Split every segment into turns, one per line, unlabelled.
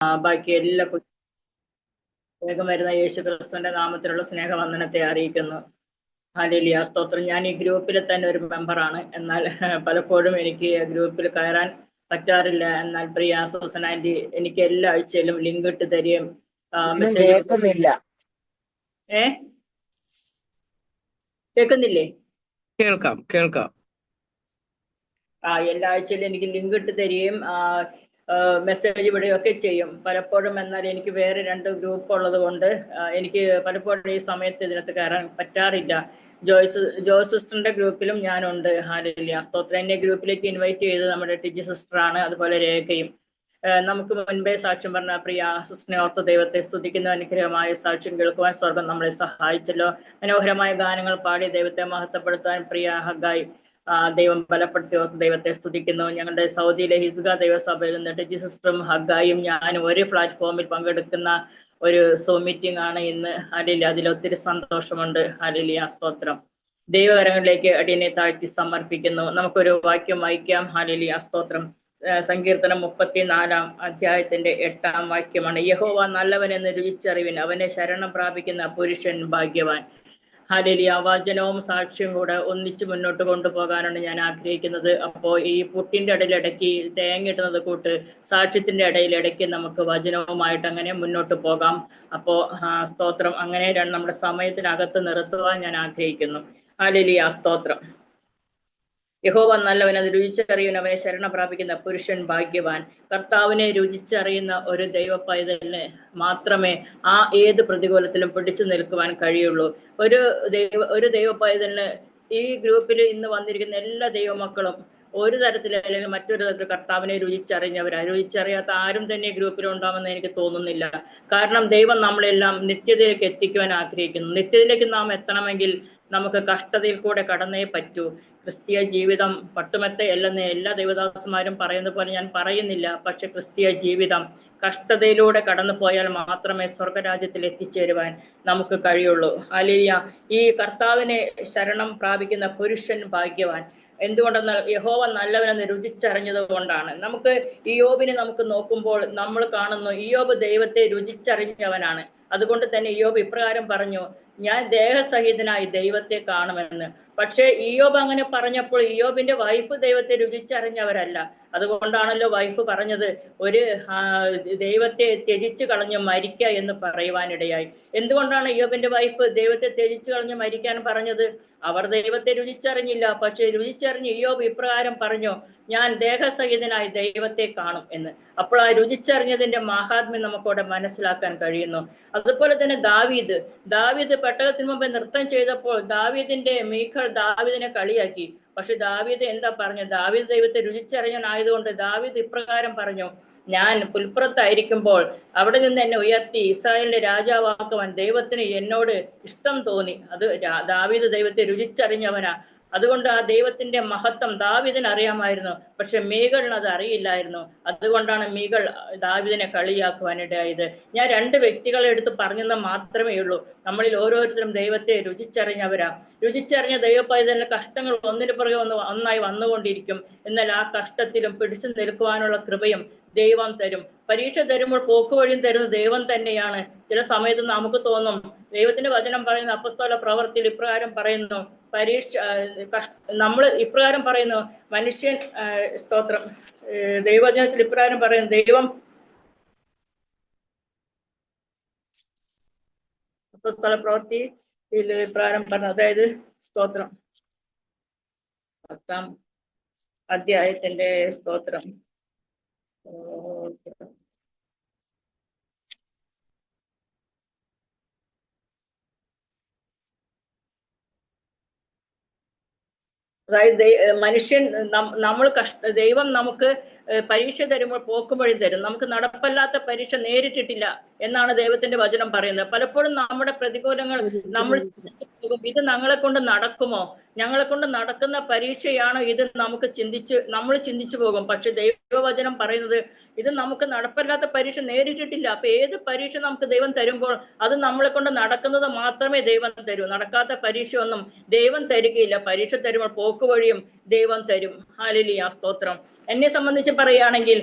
ബാക്കി എല്ലാ വേഗം വരുന്ന യേശു ക്രിസ്തുവിന്റെ നാമത്തിലുള്ള സ്നേഹവന്ദനത്തെ അറിയിക്കുന്നു. ഹല്ലേലൂയ, സ്തോത്രം. ഞാൻ ഈ ഗ്രൂപ്പിൽ തന്നെ ഒരു മെമ്പറാണ്. എന്നാൽ പലപ്പോഴും എനിക്ക് ഗ്രൂപ്പിൽ കയറാൻ പറ്റാറില്ല. എന്നാൽ പ്രിയ സൂസൻ ആന്റി എനിക്ക് എല്ലാ ആഴ്ചയിലും ലിങ്ക് ഇട്ട് തരികയും മെസ്സേജ്
കേൾക്കുന്നില്ല.
കേൾക്കുന്നില്ലേ?
കേൾക്കാം.
എല്ലാ ആഴ്ചയിലും എനിക്ക് ലിങ്ക് ഇട്ട് തരികയും മെസ്സേജ് വിടുകയൊക്കെ ചെയ്യും പലപ്പോഴും. എന്നാൽ എനിക്ക് വേറെ 2 ഗ്രൂപ്പ് ഉള്ളത് കൊണ്ട് എനിക്ക് പലപ്പോഴും ഈ സമയത്ത് ഇതിനകത്ത് കയറാൻ പറ്റാറില്ല. ജോയ് സിസ്റ്ററിന്റെ ഗ്രൂപ്പിലും ഞാനുണ്ട്. ഹല്ലേലൂയ, സ്തോത്രം. എന്നെ ഗ്രൂപ്പിലേക്ക് ഇൻവൈറ്റ് ചെയ്തത് നമ്മുടെ ടിജി സിസ്റ്ററാണ്, അതുപോലെ രേഖയും. നമുക്ക് മുൻപേ സാക്ഷ്യം പറഞ്ഞ പ്രിയ സിസ്റ്ററിനെ ഓർത്ത് ദൈവത്തെ സ്തുതിക്കുന്ന അനുഗ്രഹമായ സാക്ഷ്യം കേൾക്കുവാൻ സ്വർഗം നമ്മളെ സഹായിച്ചല്ലോ. മനോഹരമായ ഗാനങ്ങൾ പാടി ദൈവത്തെ മഹത്വപ്പെടുത്താൻ പ്രിയ ഹഗായി ദൈവം ബലപ്പെടുത്തി ഓർത്ത് ദൈവത്തെ സ്തുതിക്കുന്നു. ഞങ്ങളുടെ സൗദിയിലെ ഹിസ്ഗ ദൈവസഭയിൽ നിന്നിട്ട് ടിജി സിസ്റ്ററും ഹഗായും ഞാനും ഒരു പ്ലാറ്റ്ഫോമിൽ പങ്കെടുക്കുന്ന ഒരു സൂം മീറ്റിംഗ് ആണ് ഇന്ന്. ഹല്ലേലൂയ, അതിലൊത്തിരി സന്തോഷമുണ്ട്. ഹല്ലേലൂയ, സ്തോത്രം. ദൈവകരങ്ങളിലേക്ക് അടിയനെ താഴ്ത്തി സമർപ്പിക്കുന്നു. നമുക്കൊരു വാക്യം വായിക്കാം. ഹല്ലേലൂയ, സ്തോത്രം. സങ്കീർത്തനം 34-ാം അധ്യായത്തിന്റെ 8-ാം വാക്യമാണ്. യഹോവ നല്ലവനെന്ന് രുചിച്ചറിവിൻ, അവനെ ശരണം പ്രാപിക്കുന്ന പുരുഷൻ ഭാഗ്യവാൻ. ഹല്ലേലൂയ, വചനവും സാക്ഷ്യവും കൂടെ ഒന്നിച്ച് മുന്നോട്ട് കൊണ്ടുപോകാനാണ് ഞാൻ ആഗ്രഹിക്കുന്നത്. അപ്പോൾ ഈ പുട്ടിന്റെ ഇടയിലിടയ്ക്ക് തേങ്ങിടുന്നത് കൂട്ട് സാക്ഷ്യത്തിന്റെ ഇടയിലിടയ്ക്ക് നമുക്ക് വചനവുമായിട്ട് അങ്ങനെ മുന്നോട്ട് പോകാം. അപ്പോ സ്തോത്രം. അങ്ങനെ നമ്മുടെ സമയത്തിനകത്ത് നിർത്തുവാൻ ഞാൻ ആഗ്രഹിക്കുന്നു. ഹല്ലേലൂയ, സ്തോത്രം. യഹോവ നല്ലവൻ, അത് രുചിച്ചറിയുന്ന, അവനെ ശരണം പ്രാപിക്കുന്ന പുരുഷൻ ഭാഗ്യവാൻ. കർത്താവിനെ രുചിച്ചറിയുന്ന ഒരു ദൈവ പൈതലിന് മാത്രമേ ഏത് പ്രതികൂലത്തിലും പിടിച്ചു നിൽക്കുവാൻ കഴിയുള്ളൂ. ഒരു ദൈവ പൈതലിന് ഈ ഗ്രൂപ്പിൽ ഇന്ന് വന്നിരിക്കുന്ന എല്ലാ ദൈവമക്കളും ഒരു തരത്തിൽ അല്ലെങ്കിൽ മറ്റൊരു തരത്തിൽ കർത്താവിനെ രുചിച്ചറിഞ്ഞവരാ. രുചിച്ചറിയാത്ത ആരും തന്നെ ഗ്രൂപ്പിൽ ഉണ്ടാവുമെന്ന് എനിക്ക് തോന്നുന്നില്ല. കാരണം ദൈവം നമ്മളെല്ലാം നിത്യതയിലേക്ക് എത്തിക്കുവാൻ ആഗ്രഹിക്കുന്നു. നിത്യതയിലേക്ക് നാം എത്തണമെങ്കിൽ നമുക്ക് കഷ്ടതയിൽ കൂടെ കടന്നേ പറ്റൂ. ക്രിസ്തീയ ജീവിതം പട്ടുമെത്തയല്ലെന്ന് എല്ലാ ദൈവദാസന്മാരും പറയുന്ന പോലെ ഞാൻ പറയുന്നില്ല. പക്ഷെ ക്രിസ്തീയ ജീവിതം കഷ്ടതയിലൂടെ കടന്നു പോയാൽ മാത്രമേ സ്വർഗരാജ്യത്തിൽ എത്തിച്ചേരുവാൻ നമുക്ക് കഴിയുള്ളൂ. ഹല്ലേലൂയ. ഈ കർത്താവിനെ ശരണം പ്രാപിക്കുന്ന പുരുഷൻ ഭാഗ്യവാൻ. എന്തുകൊണ്ടെന്നാൽ യഹോവ നല്ലവനെന്ന് രുചിച്ചറിഞ്ഞത് കൊണ്ടാണ്. നമുക്ക് ഇയ്യോബിനെ നമുക്ക് നോക്കുമ്പോൾ നമ്മൾ കാണുന്നു, ഇയ്യോബ് ദൈവത്തെ രുചിച്ചറിഞ്ഞവനാണ്. അതുകൊണ്ട് തന്നെ ഇയ്യോബ് ഇപ്രകാരം പറഞ്ഞു, ഞാൻ ദേഹസഹിതനായി ദൈവത്തെ കാണുമെന്ന്. പക്ഷേ ഇയ്യോബ് അങ്ങനെ പറഞ്ഞപ്പോൾ ഇയ്യോബിന്റെ വൈഫ് ദൈവത്തെ രുചിച്ചറിഞ്ഞവരല്ല. അതുകൊണ്ടാണല്ലോ വൈഫ് പറഞ്ഞത്, ഒരു ദൈവത്തെ ത്യജിച്ചു കളഞ്ഞ് മരിക്ക എന്ന് പറയുവാനിടയായി. എന്തുകൊണ്ടാണ് ഇയ്യോബിന്റെ വൈഫ് ദൈവത്തെ ത്യജിച്ചു കളഞ്ഞ് മരിക്കാൻ പറഞ്ഞത്? അവർ ദൈവത്തെ രുചിച്ചറിഞ്ഞില്ല. പക്ഷെ രുചിച്ചറിഞ്ഞ് ഇയ്യോബ് ഇപ്രകാരം പറഞ്ഞു, ഞാൻ ദേഹസഹിതനായി ദൈവത്തെ കാണും എന്ന്. അപ്പോൾ ആ രുചിച്ചറിഞ്ഞതിന്റെ മഹാത്മ്യം നമുക്കവിടെ മനസ്സിലാക്കാൻ കഴിയുന്നു. അതുപോലെ തന്നെ ദാവീദ് പെട്ടകത്തിന് മുമ്പ് നൃത്തം ചെയ്തപ്പോൾ ദാവീദിന്റെ മീഖൾ ദാവീദിനെ കളിയാക്കി. പക്ഷെ ദാവീദ് എന്താ പറഞ്ഞു? ദാവീദ് ദൈവത്തെ രുചിച്ചറിയാനായതുകൊണ്ട് ദാവീദ് ഇപ്രകാരം പറഞ്ഞു, ഞാൻ പുൽപ്പുറത്തായിരിക്കുമ്പോൾ അവിടെ നിന്ന് എന്നെ ഉയർത്തി ഇസ്രായേലിന്റെ രാജാവാക്കുവാൻ ദൈവത്തിന് എന്നോട് ഇഷ്ടം തോന്നി. അത് ദാവീദ് ദൈവത്തെ രുചിച്ചറിഞ്ഞവനാ. അതുകൊണ്ട് ആ ദൈവത്തിന്റെ മഹത്വം ദാവീദിന് അറിയാമായിരുന്നു. പക്ഷെ മീഖളിന് അത് അറിയില്ലായിരുന്നു. അതുകൊണ്ടാണ് മീഖൾ ദാവീദിനെ കളിയാക്കുവാനിടയായത്. ഞാൻ 2 വ്യക്തികളെ എടുത്ത് പറഞ്ഞെന്ന് മാത്രമേ ഉള്ളൂ. നമ്മളിൽ ഓരോരുത്തരും ദൈവത്തെ രുചിച്ചറിഞ്ഞവരാ. രുചിച്ചറിഞ്ഞ ദൈവ പൈതലിന് കഷ്ടങ്ങൾ ഒന്നിനു പുറകെ ഒന്നായി വന്നുകൊണ്ടിരിക്കും. എന്നാൽ ആ കഷ്ടത്തിലും പിടിച്ചു നിൽക്കുവാനുള്ള കൃപയും ദൈവം തരും. പരീക്ഷ തരുമ്പോൾ പോക്കുവഴിയും തരുന്നത് ദൈവം തന്നെയാണ്. ചില സമയത്ത് നമുക്ക് തോന്നും, ദൈവത്തിന്റെ വചനം പറയുന്ന അപ്പസ്തോല പ്രവൃത്തിയിൽ ഇപ്രകാരം പറയുന്നു, നമ്മൾ ഇപ്രകാരം പറയുന്നു, മനുഷ്യൻ സ്തോത്രം, ദൈവവചനത്തിൽ ഇപ്രകാരം പറയുന്നു, ദൈവം അപ്പസ്തോല പ്രവൃത്തിയിൽ ഇപ്രകാരം പറഞ്ഞു, അതായത് സ്തോത്രം 10-ാം അധ്യായത്തിന്റെ സ്തോത്രം അതായത് മനുഷ്യൻ ദൈവം നമുക്ക് പരീക്ഷ തരുമ്പോൾ പോക്കുവഴി തരും. നമുക്ക് നടപ്പല്ലാത്ത പരീക്ഷ നേരിട്ടിട്ടില്ല. എന്നാണ് ദൈവത്തിന്റെ വചനം പറയുന്നത്. പലപ്പോഴും നമ്മുടെ പ്രതികൂലങ്ങൾ നമ്മൾ ഇത് ഞങ്ങളെ കൊണ്ട് നടക്കുമോ, ഞങ്ങളെ കൊണ്ട് നടക്കുന്ന പരീക്ഷയാണോ ഇത് നമ്മൾ ചിന്തിച്ചു പോകും. പക്ഷെ ദൈവവചനം പറയുന്നത് ഇത് നമുക്ക് നടപ്പല്ലാത്ത പരീക്ഷ നേരിട്ടിട്ടില്ല. അപ്പൊ ഏത് പരീക്ഷ നമുക്ക് ദൈവം തരുമ്പോൾ അത് നമ്മളെ കൊണ്ട് നടക്കുന്നത് മാത്രമേ ദൈവം തരൂ. നടക്കാത്ത പരീക്ഷ ഒന്നും ദൈവം തരികയില്ല. പരീക്ഷ തരുമ്പോൾ പോക്കുവഴിയും ദൈവം തരും. ഹല്ലേലൂയ, സ്തോത്രം. എന്നെ സംബന്ധിച്ച് പറയുകയാണെങ്കിൽ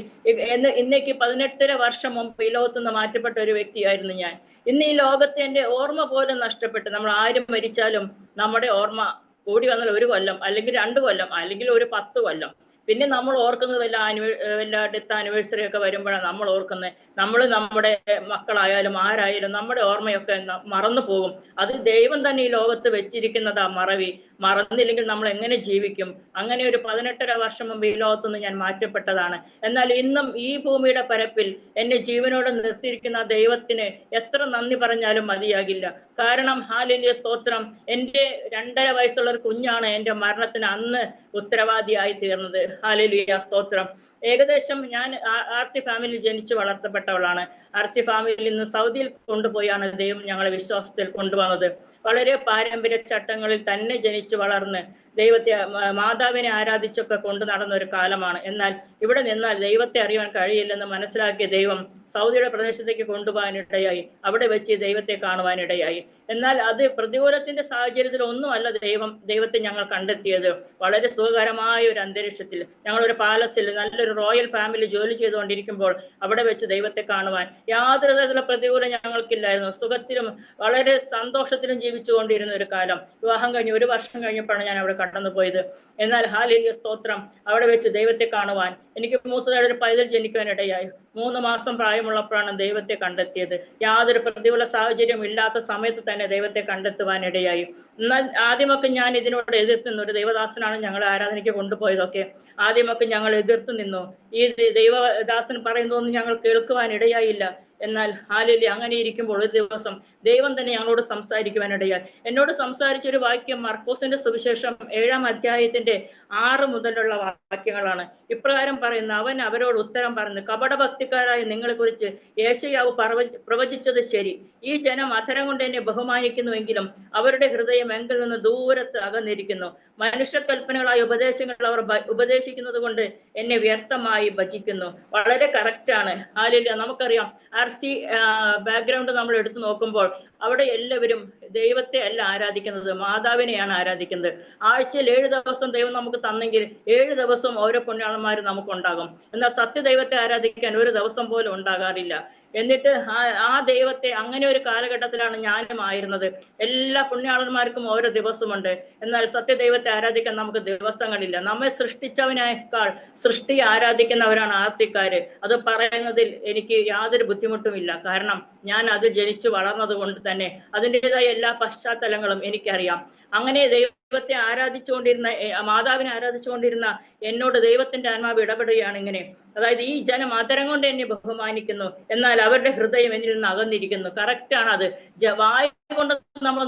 ഇന്നേക്ക് 18.5 വർഷം മുമ്പ് ഈ ലോകത്ത് നിന്ന് മാറ്റപ്പെട്ട ഒരു വ്യക്തിയായിരുന്നു ഞാൻ. ഇന്ന് ഈ ലോകത്തെ എന്റെ ഓർമ്മ പോലും നഷ്ടപ്പെട്ടു. നമ്മൾ ആരും മരിച്ചാലും നമ്മുടെ ഓർമ്മ കൂടി വന്നാൽ 1 കൊല്ലം, അല്ലെങ്കിൽ 2 കൊല്ലം, അല്ലെങ്കിൽ ഒരു 10 കൊല്ലം. പിന്നെ നമ്മൾ ഓർക്കുന്നത് വല്ല ഡെത്ത് ആനിവേഴ്സറി ഒക്കെ വരുമ്പോഴാണ് നമ്മൾ ഓർക്കുന്നത്. നമ്മുടെ മക്കളായാലും ആരായാലും നമ്മുടെ ഓർമ്മയൊക്കെ മറന്നു പോകും. അത് ദൈവം തന്നെ ഈ ലോകത്ത് വെച്ചിരിക്കുന്നതാ മറവി. മറന്നില്ലെങ്കിൽ നമ്മൾ എങ്ങനെ ജീവിക്കും? അങ്ങനെ ഒരു 18.5 വർഷം മുമ്പ് ഈ ലോകത്തുനിന്ന് ഞാൻ മാറ്റപ്പെട്ടതാണ്. എന്നാൽ ഇന്നും ഈ ഭൂമിയുടെ പരപ്പിൽ എന്നെ ജീവനോടെ നിർത്തിയിരിക്കുന്ന ദൈവത്തിന് എത്ര നന്ദി പറഞ്ഞാലും മതിയാകില്ല. കാരണം ഹല്ലേലൂയ, സ്തോത്രം, എൻ്റെ 2.5 വയസ്സുള്ള ഒരു കുഞ്ഞാണ് എൻ്റെ മരണത്തിന് അന്ന് ഉത്തരവാദിയായി തീർന്നത്. ഹല്ലേലൂയ, സ്തോത്രം. ഏകദേശം ഞാൻ RC ഫാമിലിയിൽ ജനിച്ചു വളർത്തപ്പെട്ടവളാണ്. RC ഫാമിലിയിൽ നിന്ന് സൗദിയിൽ കൊണ്ടുപോയാണ് ദൈവം ഞങ്ങളെ വിശ്വാസത്തിൽ കൊണ്ടുവന്നത്. വളരെ പാരമ്പര്യ ചട്ടങ്ങളിൽ തന്നെ ജനിച്ചു വളർന്ന് ദൈവത്തെ, മാതാവിനെ ആരാധിച്ചൊക്കെ കൊണ്ടു നടന്ന ഒരു കാലമാണ്. എന്നാൽ ഇവിടെ നിന്നാൽ ദൈവത്തെ അറിയാൻ കഴിയില്ലെന്ന് മനസ്സിലാക്കിയ ദൈവം സൗദിയുടെ പ്രദേശത്തേക്ക് കൊണ്ടുപോകാനിടയായി. അവിടെ വെച്ച് ദൈവത്തെ കാണുവാനിടയായി. എന്നാൽ അത് പ്രതികൂലത്തിന്റെ സാഹചര്യത്തിൽ ഒന്നുമല്ല ദൈവത്തെ ഞങ്ങൾ കണ്ടെത്തിയത്. വളരെ സുഖകരമായ ഒരു അന്തരീക്ഷത്തിൽ ഞങ്ങളൊരു പാലസിൽ നല്ലൊരു റോയൽ ഫാമിലി ജോലി ചെയ്തുകൊണ്ടിരിക്കുമ്പോൾ അവിടെ വെച്ച് ദൈവത്തെ കാണുവാൻ യാതൊരു തരത്തിലുള്ള പ്രതികൂലം ഞങ്ങൾക്കില്ലായിരുന്നു. സുഖത്തിലും വളരെ സന്തോഷത്തിലും ജീവിച്ചുകൊണ്ടിരുന്ന ഒരു കാലം. വിവാഹം കഴിഞ്ഞ് 1 വർഷം കഴിഞ്ഞപ്പോഴാണ് ഞാൻ അവിടെ കടന്നുപോയത്. എന്നാൽ ഹല്ലേലൂയ, സ്തോത്രം, അവിടെ വെച്ച് ദൈവത്തെ കാണുവാൻ എനിക്ക് മൂത്തതായിട്ട് ഒരു പൈതൽ ജനിക്കുവാനിടയായി. 3 മാസം പ്രായമുള്ളപ്പോഴാണ് ദൈവത്തെ കണ്ടെത്തിയത്. യാതൊരു പ്രതികൂല സാഹചര്യം ഇല്ലാത്ത സമയത്ത് തന്നെ ദൈവത്തെ കണ്ടെത്തുവാനിടയായി. എന്നാൽ ആദ്യമൊക്കെ ഞാൻ ഇതിനോട് എതിർത്ത് നിന്നു. ഒരു ദൈവദാസനാണ് ഞങ്ങളെ ആരാധനയ്ക്ക് കൊണ്ടുപോയതൊക്കെ. ആദ്യമൊക്കെ ഞങ്ങൾ എതിർത്ത് നിന്നു. ഈ ദൈവദാസൻ പറയുന്നതൊന്നും ഞങ്ങൾ കേൾക്കുവാനിടയായില്ല. എന്നാൽ ഹല്ലേലൂയ, അങ്ങനെ ഇരിക്കുമ്പോൾ ഒരു ദിവസം ദൈവം തന്നെ ഞങ്ങളോട് സംസാരിക്കുവാനിടയായി. എന്നോട് സംസാരിച്ച ഒരു വാക്യം മർക്കോസിന്റെ സുവിശേഷം 7-ാം അധ്യായത്തിന്റെ 6 മുതലുള്ള വാക്യങ്ങളാണ്. ഇപ്രകാരം പറയുന്ന, അവൻ അവരോട് ഉത്തരം പറഞ്ഞു, കപടഭക്തിക്കാരായ നിങ്ങളെ കുറിച്ച് യേശയ്യാവ് പ്രവചിച്ചത് ശരി. ഈ ജനം അധരം കൊണ്ട് എന്നെ ബഹുമാനിക്കുന്നുവെങ്കിലും അവരുടെ ഹൃദയം എങ്കിൽ നിന്ന് ദൂരത്ത് അകന്നിരിക്കുന്നു. മനുഷ്യകൽപ്പനകളായ ഉപദേശങ്ങൾ അവർ ഉപദേശിക്കുന്നത് കൊണ്ട് എന്നെ വ്യർത്ഥമായി ഭജിക്കുന്നു. വളരെ കറക്റ്റാണ്. ഹല്ലേലൂയ. നമുക്കറിയാം RC ബാക്ക്ഗ്രൗണ്ട് നമ്മൾ എടുത്തു നോക്കുമ്പോൾ അവിടെ എല്ലാവരും ദൈവത്തെ അല്ല ആരാധിക്കുന്നത്, മാതാവിനെയാണ് ആരാധിക്കുന്നത്. ആഴ്ചയിൽ 7 ദിവസം ദൈവം നമുക്ക് തന്നെങ്കിൽ 7 ദിവസവും ഓരോ പുണ്യാളന്മാരും നമുക്കുണ്ടാകും. എന്നാൽ സത്യദൈവത്തെ ആരാധിക്കാൻ ഒരു ദിവസം പോലും ഉണ്ടാകാറില്ല. എന്നിട്ട് ആ ദൈവത്തെ, അങ്ങനെ ഒരു കാലഘട്ടത്തിലാണ് ഞാനും ആയിരുന്നത്. എല്ലാ പുണ്യാളന്മാർക്കും ഓരോ ദിവസമുണ്ട്. എന്നാൽ സത്യദൈവത്തെ ആരാധിക്കാൻ നമുക്ക് ദിവസങ്ങളില്ല. നമ്മെ സൃഷ്ടിച്ചവനേക്കാൾ സൃഷ്ടിയെ ആരാധിക്കുന്നവരാണ് RCക്കാര്. അത് പറയുന്നതിൽ എനിക്ക് യാതൊരു ബുദ്ധിമുട്ടുമില്ല. കാരണം ഞാൻ അത് ജനിച്ചു വളർന്നത് കൊണ്ട് തന്നെ അതിൻ്റെതായ എല്ലാ പശ്ചാത്തലങ്ങളും എനിക്കറിയാം. അങ്ങനെ ദൈവത്തെ ആരാധിച്ചുകൊണ്ടിരുന്ന, മാതാവിനെ ആരാധിച്ചുകൊണ്ടിരുന്ന എന്നോട് ദൈവത്തിന്റെ ആത്മാവ് ഇടപെടുകയാണ് ഇങ്ങനെ. അതായത് ഈ ജനം അധരം കൊണ്ട് എന്നെ ബഹുമാനിക്കുന്നു, എന്നാൽ അവരുടെ ഹൃദയം എന്നിൽ നിന്ന് അകന്നിരിക്കുന്നു. കറക്റ്റാണ് അത്. വായ കൊണ്ട് നമ്മൾ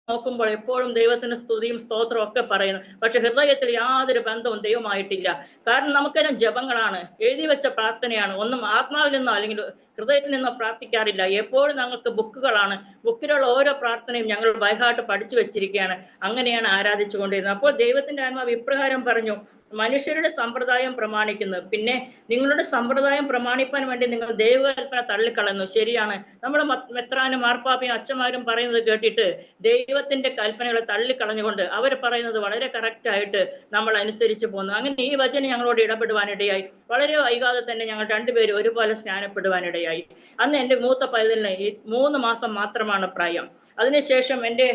നോക്കുമ്പോൾ എപ്പോഴും ദൈവത്തിന് സ്തുതിയും സ്തോത്രവും ഒക്കെ പറയുന്നു. പക്ഷെ ഹൃദയത്തിൽ യാതൊരു ബന്ധവും ദൈവമായിട്ടില്ല. കാരണം നമുക്കെല്ലാം ജപങ്ങളാണ്, എഴുതി വെച്ച പ്രാർത്ഥനയാണ്. ഒന്നും ആത്മാവിൽ നിന്നോ അല്ലെങ്കിൽ ഹൃദയത്തിൽ നിന്നോ പ്രാർത്ഥിക്കാറില്ല. എപ്പോഴും ഞങ്ങൾക്ക് ബുക്കുകളാണ്. ബുക്കിലുള്ള ഓരോ പ്രാർത്ഥനയും ഞങ്ങൾ ബൈഹാർട്ട് പഠിച്ചു വെച്ചിരിക്കുകയാണ്. അങ്ങനെയാണ് ആരാധിച്ചു കൊണ്ടിരുന്നത്. അപ്പോൾ ദൈവത്തിന്റെ ആത്മാവ് ഇപ്രകാരം പറഞ്ഞു, മനുഷ്യരുടെ സമ്പ്രദായം പ്രമാണിക്കുന്നു, പിന്നെ നിങ്ങളുടെ സമ്പ്രദായം പ്രമാണിപ്പാൻ വേണ്ടി നിങ്ങൾ ദൈവകൽപ്പന തള്ളിക്കളയുന്നു. ശരിയാണ്. നമ്മുടെ മെത്രാനും മാർപ്പാപ്പയും അച്ഛന്മാരും പറയുന്നത് കേട്ടിട്ട് ദൈവത്തിന്റെ കൽപ്പനകളെ തള്ളിക്കളഞ്ഞുകൊണ്ട് അവർ പറയുന്നത് വളരെ കറക്റ്റായിട്ട് നമ്മൾ അനുസരിച്ച് പോകുന്നു. അങ്ങനെ ഈ വചനം ഞങ്ങളോട് ഇടപെടുവാനിടയായി. വളരെ വൈകാതെ തന്നെ ഞങ്ങൾ രണ്ടുപേരും ഒരുപോലെ സ്നാനപ്പെടുവാനിടയായി. അന്ന് എൻ്റെ മൂത്ത പൈതലിന് 3 മാസം മാത്രമാണ് പ്രായം. അതിനുശേഷം എൻ്റെ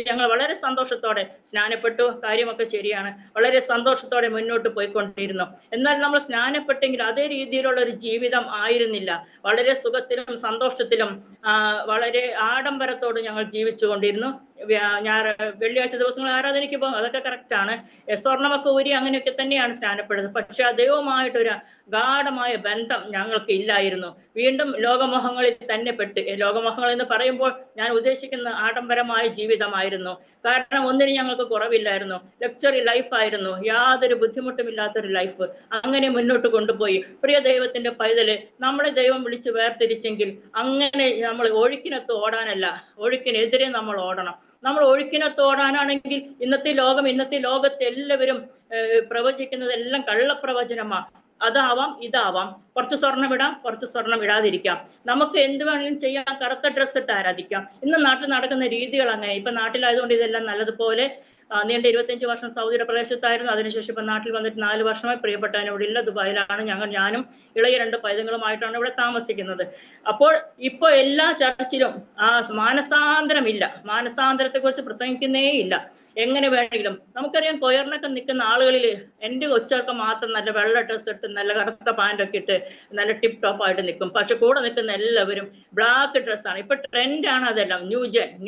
ഞങ്ങൾ വളരെ സന്തോഷത്തോടെ സ്നാനപ്പെട്ടു. കാര്യമൊക്കെ ശരിയാണ്. വളരെ സന്തോഷത്തോടെ മുന്നോട്ട് പോയിക്കൊണ്ടിരുന്നു. എന്നാൽ നമ്മൾ സ്നാനപ്പെട്ടെങ്കിൽ അതേ രീതിയിലുള്ള ഒരു ജീവിതം ആയിരുന്നില്ല. വളരെ സുഖത്തിലും സന്തോഷത്തിലും വളരെ ആഡംബരത്തോടും ഞങ്ങൾ ജീവിച്ചു കൊണ്ടിരുന്നു. വെള്ളിയാഴ്ച ദിവസങ്ങൾ ആരാധനയ്ക്ക് പോകും, അതൊക്കെ കറക്റ്റാണ്. സ്വർണ്ണമൊക്കെ ഊരി അങ്ങനെയൊക്കെ തന്നെയാണ് സ്നാനപ്പെടുന്നത്. പക്ഷെ ആ ദൈവമായിട്ടൊരു ഗാഠമായ ബന്ധം ഞങ്ങൾക്ക് ഇല്ലായിരുന്നു. വീണ്ടും ലോകമോഹങ്ങളിൽ തന്നെ പെട്ട്. ലോകമോഹങ്ങൾ എന്ന് പറയുമ്പോൾ ഞാൻ ഉദ്ദേശിക്കുന്ന ആഡംബരമായ ജീവിതമായിരുന്നു. കാരണം ഒന്നിനും ഞങ്ങൾക്ക് കുറവില്ലായിരുന്നു. ലക്സറി ലൈഫായിരുന്നു, യാതൊരു ബുദ്ധിമുട്ടുമില്ലാത്തൊരു ലൈഫ്. അങ്ങനെ മുന്നോട്ട് കൊണ്ടുപോയി. പ്രിയ ദൈവത്തിന്റെ പൈതല്, നമ്മളെ ദൈവം വിളിച്ച് വേർതിരിച്ചെങ്കിൽ അങ്ങനെ നമ്മൾ ഒഴുക്കിനൊത്ത് ഓടാനല്ല, ഒഴുക്കിനെതിരെ നമ്മൾ ഓടണം. നമ്മൾ ഒഴുക്കിനൊത്ത് ഓടാനാണെങ്കിൽ ഇന്നത്തെ ലോകത്ത് എല്ലാവരും പ്രവചിക്കുന്നതെല്ലാം കള്ളപ്രവചനമാണ്. അതാവാം ഇതാവാം, കുറച്ച് സ്വർണം ഇടാം, കുറച്ച് സ്വർണം ഇടാതിരിക്കാം, നമുക്ക് എന്ത് വേണമെങ്കിലും ചെയ്യാം, കറുത്ത ഡ്രസ്സ് ഇട്ട് ആരാധിക്കാം. ഇന്ന് നാട്ടിൽ നടക്കുന്ന രീതികൾ അങ്ങനെ. ഇപ്പൊ നാട്ടിലായതുകൊണ്ട് ഇതെല്ലാം നല്ലതുപോലെ നീണ്ട 25 വർഷം സൗദിയുടെ പ്രദേശത്തായിരുന്നു. അതിനുശേഷം ഇപ്പൊ നാട്ടിൽ വന്നിട്ട് 4 വർഷമായി. പ്രിയപ്പെട്ടവൻ ഇവിടെ ഇല്ല, ദുബായിലാണ്. ഞാനും ഇളയ 2 പൈതങ്ങളുമായിട്ടാണ് ഇവിടെ താമസിക്കുന്നത്. അപ്പോൾ ഇപ്പൊ എല്ലാ ചർച്ചിലും മാനസാന്തരമില്ല, മാനസാന്തരത്തെ കുറിച്ച് പ്രസംഗിക്കുന്നേ ഇല്ല. എങ്ങനെ വേണമെങ്കിലും നമുക്കറിയാം, കൊയറിനൊക്കെ നിൽക്കുന്ന ആളുകളിൽ എൻ്റെ കൊച്ചർക്ക് മാത്രം നല്ല വെള്ള ഡ്രസ്സ് ഇട്ട് നല്ല കറുത്ത പാൻറ്റൊക്കെ ഇട്ട് നല്ല ടിപ്പ് ടോപ്പ് ആയിട്ട് നിൽക്കും. പക്ഷെ കൂടെ നിൽക്കുന്ന എല്ലാവരും ബ്ലാക്ക് ഡ്രസ്സാണ്. ഇപ്പൊ ട്രെൻഡാണ് അതെല്ലാം,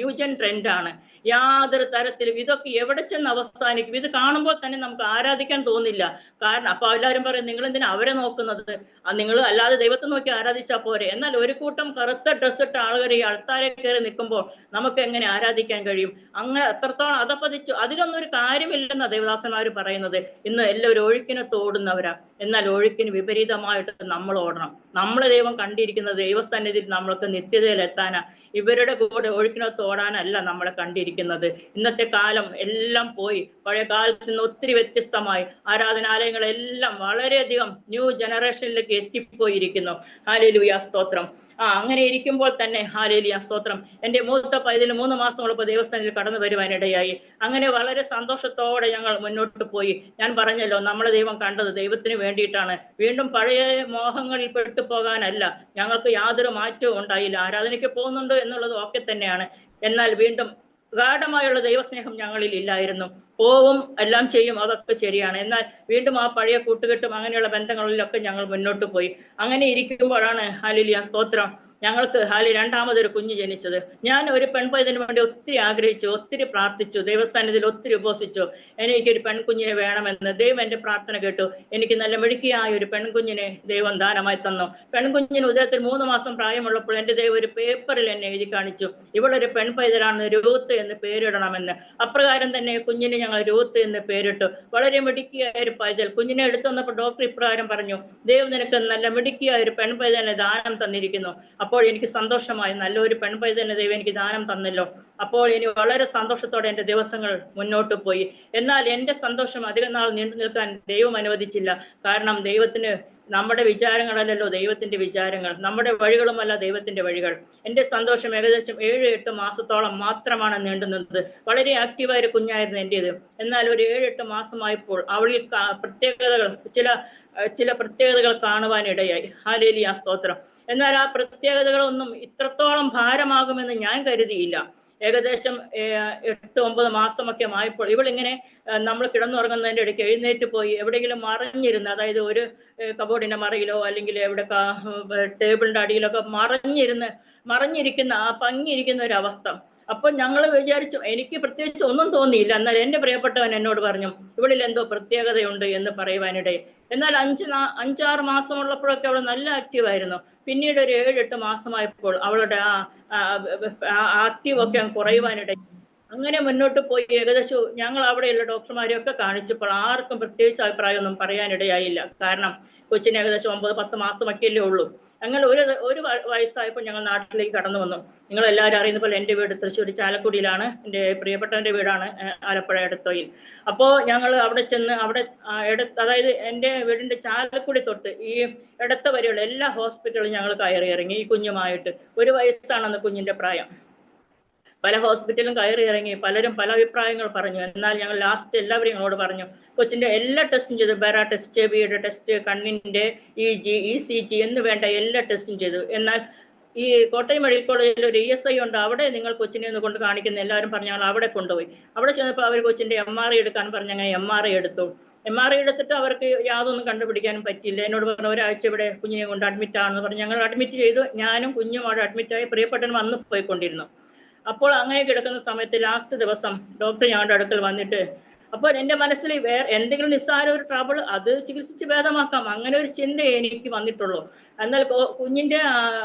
ന്യൂജൻ ട്രെൻഡാണ്. യാതൊരു തരത്തിലും ഇതൊക്കെ എവിടെ ചെന്ന് അവസാനിക്കും? ഇത് കാണുമ്പോൾ തന്നെ നമുക്ക് ആരാധിക്കാൻ തോന്നില്ല. കാരണം അപ്പൊ എല്ലാവരും പറയും, നിങ്ങൾ എന്തിനാ അവരെ നോക്കുന്നത്? നിങ്ങൾ അല്ലാതെ ദൈവത്തെ നോക്കി ആരാധിച്ചാൽ പോരെ. എന്നാൽ ഒരു കൂട്ടം കറുത്ത ഡ്രസ് ഇട്ട ആളുകൾ ഈ അൾത്താരെ കയറി നിൽക്കുമ്പോൾ നമുക്ക് എങ്ങനെ ആരാധിക്കാൻ കഴിയും? അങ്ങനെ എത്രത്തോളം അതപ്പതിച്ചു. അതിലൊന്നും ഒരു കാര്യമില്ലെന്നാ ദേവദാസന്മാർ പറയുന്നത്. ഇന്ന് എല്ലാവരും ഒഴുക്കിനൊത്ത് ഓടുന്നവരാ. എന്നാൽ ഒഴുക്കിന് വിപരീതമായിട്ട് നമ്മൾ ഓടണം. നമ്മളെ ദൈവം കണ്ടിരിക്കുന്നത് ദൈവസന്നിധിയിൽ നമ്മൾക്ക് നിത്യതയിൽ എത്താനാ. ഇവരുടെ കൂടെ ഒഴുക്കിനൊത്ത് ഓടാനല്ല നമ്മളെ കണ്ടിരിക്കുന്നത്. ഇന്നത്തെ കാലം എല്ലാം പോയി. പഴയ കാലത്ത് നിന്ന് ഒത്തിരി വ്യത്യസ്തമായി ആരാധനാലയങ്ങളെല്ലാം വളരെയധികം ന്യൂ ജനറേഷനിലേക്ക് എത്തിപ്പോയിരിക്കുന്നു. ഹല്ലേലൂയ, സ്തോത്രം. അങ്ങനെ ഇരിക്കുമ്പോൾ തന്നെ ഹല്ലേലൂയ, സ്തോത്രം, എൻ്റെ മൂത്ത പൈതൽ 3 മാസങ്ങളൊപ്പം ദേവസ്ഥാനത്തിൽ കടന്നു വരുവാനിടയായി. അങ്ങനെ വളരെ സന്തോഷത്തോടെ ഞങ്ങൾ മുന്നോട്ട് പോയി. ഞാൻ പറഞ്ഞല്ലോ, നമ്മളെ ദൈവം കണ്ടത് ദൈവത്തിന് വേണ്ടിയിട്ടാണ്. വീണ്ടും പഴയ മോഹങ്ങളിൽ പെട്ടു പോകാനല്ല. ഞങ്ങൾക്ക് യാതൊരു മാറ്റവും ഉണ്ടായില്ല. ആരാധനയ്ക്ക് പോകുന്നുണ്ട് എന്നുള്ളത് ഓക്കെ തന്നെയാണ്. എന്നാൽ വീണ്ടും ഗാഢമായുള്ള ദൈവസ്നേഹം ഞങ്ങളിൽ ഇല്ലായിരുന്നു. പോവും, എല്ലാം ചെയ്യും, അതൊക്കെ ശരിയാണ്. എന്നാൽ വീണ്ടും ആ പഴയ കൂട്ടുകെട്ടും അങ്ങനെയുള്ള ബന്ധങ്ങളിലൊക്കെ ഞങ്ങൾ മുന്നോട്ട് പോയി. അങ്ങനെ ഇരിക്കുമ്പോഴാണ് ഹല്ലേലൂയ, സ്തോത്രം, ഞങ്ങൾക്ക് രണ്ടാമതൊരു കുഞ്ഞ് ജനിച്ചത്. ഞാൻ ഒരു പെൺപൈതലിന് വേണ്ടി ഒത്തിരി ആഗ്രഹിച്ചു, ഒത്തിരി പ്രാർത്ഥിച്ചു, ദൈവസ്ഥാനത്തിൽ ഒത്തിരി ഉപവസിച്ചു. എനിക്കൊരു പെൺകുഞ്ഞിനെ വേണമെന്ന്. ദൈവം എൻ്റെ പ്രാർത്ഥന കേട്ടു. എനിക്ക് നല്ല മിടുക്കിയായ ഒരു പെൺകുഞ്ഞിനെ ദൈവം ദാനമായി തന്നു. പെൺകുഞ്ഞിന് ഉദരത്തിൽ 3 മാസം പ്രായമുള്ളപ്പോൾ എൻ്റെ ദൈവം ഒരു പേപ്പറിൽ എന്നെ എഴുതി കാണിച്ചു, ഇവളൊരു പെൺപൈതലാണ്, രൂത്ത് എന്ന് പേരിടണമെന്ന്. അപ്രകാരം തന്നെ കുഞ്ഞിന് ഞങ്ങൾ രൂത്ത് എന്ന് പേരിട്ടു. വളരെ മിടുക്കിയായ ഒരു പൈതൽ. കുഞ്ഞിനെ എടുത്തു വന്നപ്പോൾ ഡോക്ടർ ഇപ്രകാരം പറഞ്ഞു, ദൈവം നിനക്ക് നല്ല മിടുക്കിയായ ഒരു പെൺപൈതലിനെ ദാനം തന്നിരിക്കുന്നു. അപ്പോൾ എനിക്ക് സന്തോഷമായി. നല്ലൊരു പെൺപൈതലിനെ ദൈവം എനിക്ക് ദാനം തന്നല്ലോ. അപ്പോൾ ഇനി വളരെ സന്തോഷത്തോടെ എൻ്റെ ദിവസങ്ങൾ മുന്നോട്ട് പോയി. എന്നാൽ എൻ്റെ സന്തോഷം അധികം നാൾ നീണ്ടു നിൽക്കാൻ ദൈവം അനുവദിച്ചില്ല. കാരണം ദൈവത്തിന് നമ്മുടെ വിചാരങ്ങളല്ലല്ലോ ദൈവത്തിന്റെ വിചാരങ്ങൾ, നമ്മുടെ വഴികളുമല്ല ദൈവത്തിന്റെ വഴികൾ. എൻ്റെ സന്തോഷം ഏകദേശം 7-8 മാസത്തോളം മാത്രമാണ് നീണ്ടുനിന്നത്. വളരെ ആക്റ്റീവായ ഒരു കുഞ്ഞായിരുന്നു എൻ്റേത്. എന്നാൽ ഒരു 7-8 മാസമായപ്പോൾ അവളിൽ പ്രത്യേകതകൾ, ചില പ്രത്യേകതകൾ കാണുവാനിടയായി. ഹല്ലേലൂയ, സ്തോത്രം. എന്നാൽ ആ പ്രത്യേകതകളൊന്നും ഇത്രത്തോളം ഭാരമാകുമെന്ന് ഞാൻ കരുതിയില്ല. ഏകദേശം 8-9 മാസമൊക്കെ ആയപ്പോൾ ഇവളിങ്ങനെ നമ്മൾ കിടന്നുറങ്ങുന്നതിൻ്റെ ഇടയ്ക്ക് എഴുന്നേറ്റ് പോയി എവിടെയെങ്കിലും മറഞ്ഞിരുന്ന്, അതായത് ഒരു കബോർഡിന്റെ മറയിലോ അല്ലെങ്കിൽ എവിടെ ടേബിളിന്റെ അടിയിലൊക്കെ മറഞ്ഞിരിക്കുന്ന ആ പങ്ങിയിരിക്കുന്ന ഒരു അവസ്ഥ. അപ്പോൾ ഞങ്ങൾ വിചാരിച്ചു, എനിക്ക് പ്രത്യേകിച്ച് ഒന്നും തോന്നിയില്ല. എന്നാൽ എൻ്റെ പ്രിയപ്പെട്ടവൻ എന്നോട് പറഞ്ഞു, ഇവളിൽ എന്തോ പ്രത്യേകതയുണ്ട് എന്ന് പറയുവാനിടയിൽ. എന്നാൽ 5-6 മാസമുള്ളപ്പോഴൊക്കെ അവൾ നല്ല ആക്റ്റീവായിരുന്നു. പിന്നീട് ഒരു 7-8 മാസമായപ്പോൾ അവളുടെ ആക്റ്റീവ് ഒക്കെ കുറയുവാനിടയിൽ. അങ്ങനെ മുന്നോട്ട് പോയി. ഏകദേശം ഞങ്ങൾ അവിടെയുള്ള ഡോക്ടർമാരെയൊക്കെ കാണിച്ചപ്പോൾ ആർക്കും പ്രത്യേകിച്ച് അഭിപ്രായമൊന്നും പറയാനിടയായില്ല. കാരണം കൊച്ചിന് ഏകദേശം 9-10 മാസമൊക്കെയല്ലേ ഉള്ളൂ. അങ്ങനെ ഒരു വയസ്സായപ്പോൾ ഞങ്ങൾ നാട്ടിലേക്ക് കടന്നു വന്നു. നിങ്ങൾ എല്ലാവരും അറിയുന്ന പോലെ എൻ്റെ വീട് തൃശ്ശൂർ ചാലക്കുടിയിലാണ്. എൻ്റെ പ്രിയപ്പെട്ടവൻ്റെ വീടാണ് ആലപ്പുഴ എടത്വയിൽ. അപ്പോൾ ഞങ്ങൾ അവിടെ ചെന്ന് അതായത് എൻ്റെ വീടിൻ്റെ ചാലക്കുടി തൊട്ട് ഈ എടത്ത വരെയുള്ള എല്ലാ ഹോസ്പിറ്റലും ഞങ്ങൾ കയറി ഇറങ്ങി. ഈ കുഞ്ഞുമായിട്ട് 1 വയസ്സാണെന്ന് കുഞ്ഞിൻ്റെ പ്രായം. പല ഹോസ്പിറ്റലും കയറി ഇറങ്ങി. പലരും പല അഭിപ്രായങ്ങൾ പറഞ്ഞു. എന്നാൽ ഞങ്ങൾ ലാസ്റ്റ് എല്ലാവരും ഞങ്ങളോട് പറഞ്ഞു, കൊച്ചിന്റെ എല്ലാ ടെസ്റ്റും ചെയ്തു. ബെറ ടെസ്റ്റ്, ചെവിയുടെ ടെസ്റ്റ്, കണ്ണിന്റെ EG, ECG എന്ന് വേണ്ട എല്ലാ ടെസ്റ്റും ചെയ്തു. എന്നാൽ ഈ കോട്ടയം മെഡിക്കൽ കോളേജിൽ ഒരു ESI ഉണ്ട്, അവിടെ നിങ്ങൾ കൊച്ചിനെ ഒന്ന് കൊണ്ട് കാണിക്കുന്ന എല്ലാവരും പറഞ്ഞു. ഞങ്ങൾ അവിടെ കൊണ്ടുപോയി. അവിടെ ചെന്നപ്പോൾ അവർ കൊച്ചിന്റെ MRI എടുക്കാൻ പറഞ്ഞു. അങ്ങനെ MRI എടുത്തു. MRI എടുത്തിട്ട് അവർക്ക് യാതൊന്നും കണ്ടുപിടിക്കാനും പറ്റിയില്ല. എന്നോട് പറഞ്ഞു, ഒരാഴ്ച ഇവിടെ കുഞ്ഞിനെ കൊണ്ട് അഡ്മിറ്റ് ആണെന്ന് പറഞ്ഞു. ഞങ്ങൾ അഡ്മിറ്റ് ചെയ്തു. ഞാനും കുഞ്ഞും അവിടെ അഡ്മിറ്റായി. പ്രിയപ്പെട്ടവൻ വന്ന് പോയിക്കൊണ്ടിരുന്നു. അപ്പോൾ അങ്ങനെ കിടക്കുന്ന സമയത്ത് ലാസ്റ്റ് ദിവസം ഡോക്ടർ ഞങ്ങളുടെ അടുക്കൽ വന്നിട്ട്, അപ്പോൾ എൻ്റെ മനസ്സിൽ വേറെ എന്തെങ്കിലും നിസ്സാര ഒരു ട്രബിൾ അത് ചികിത്സിച്ച് ഭേദമാക്കാം, അങ്ങനെ ഒരു ചിന്ത എനിക്ക് വന്നിട്ടുള്ളൂ. എന്നാൽ കുഞ്ഞിന്റെ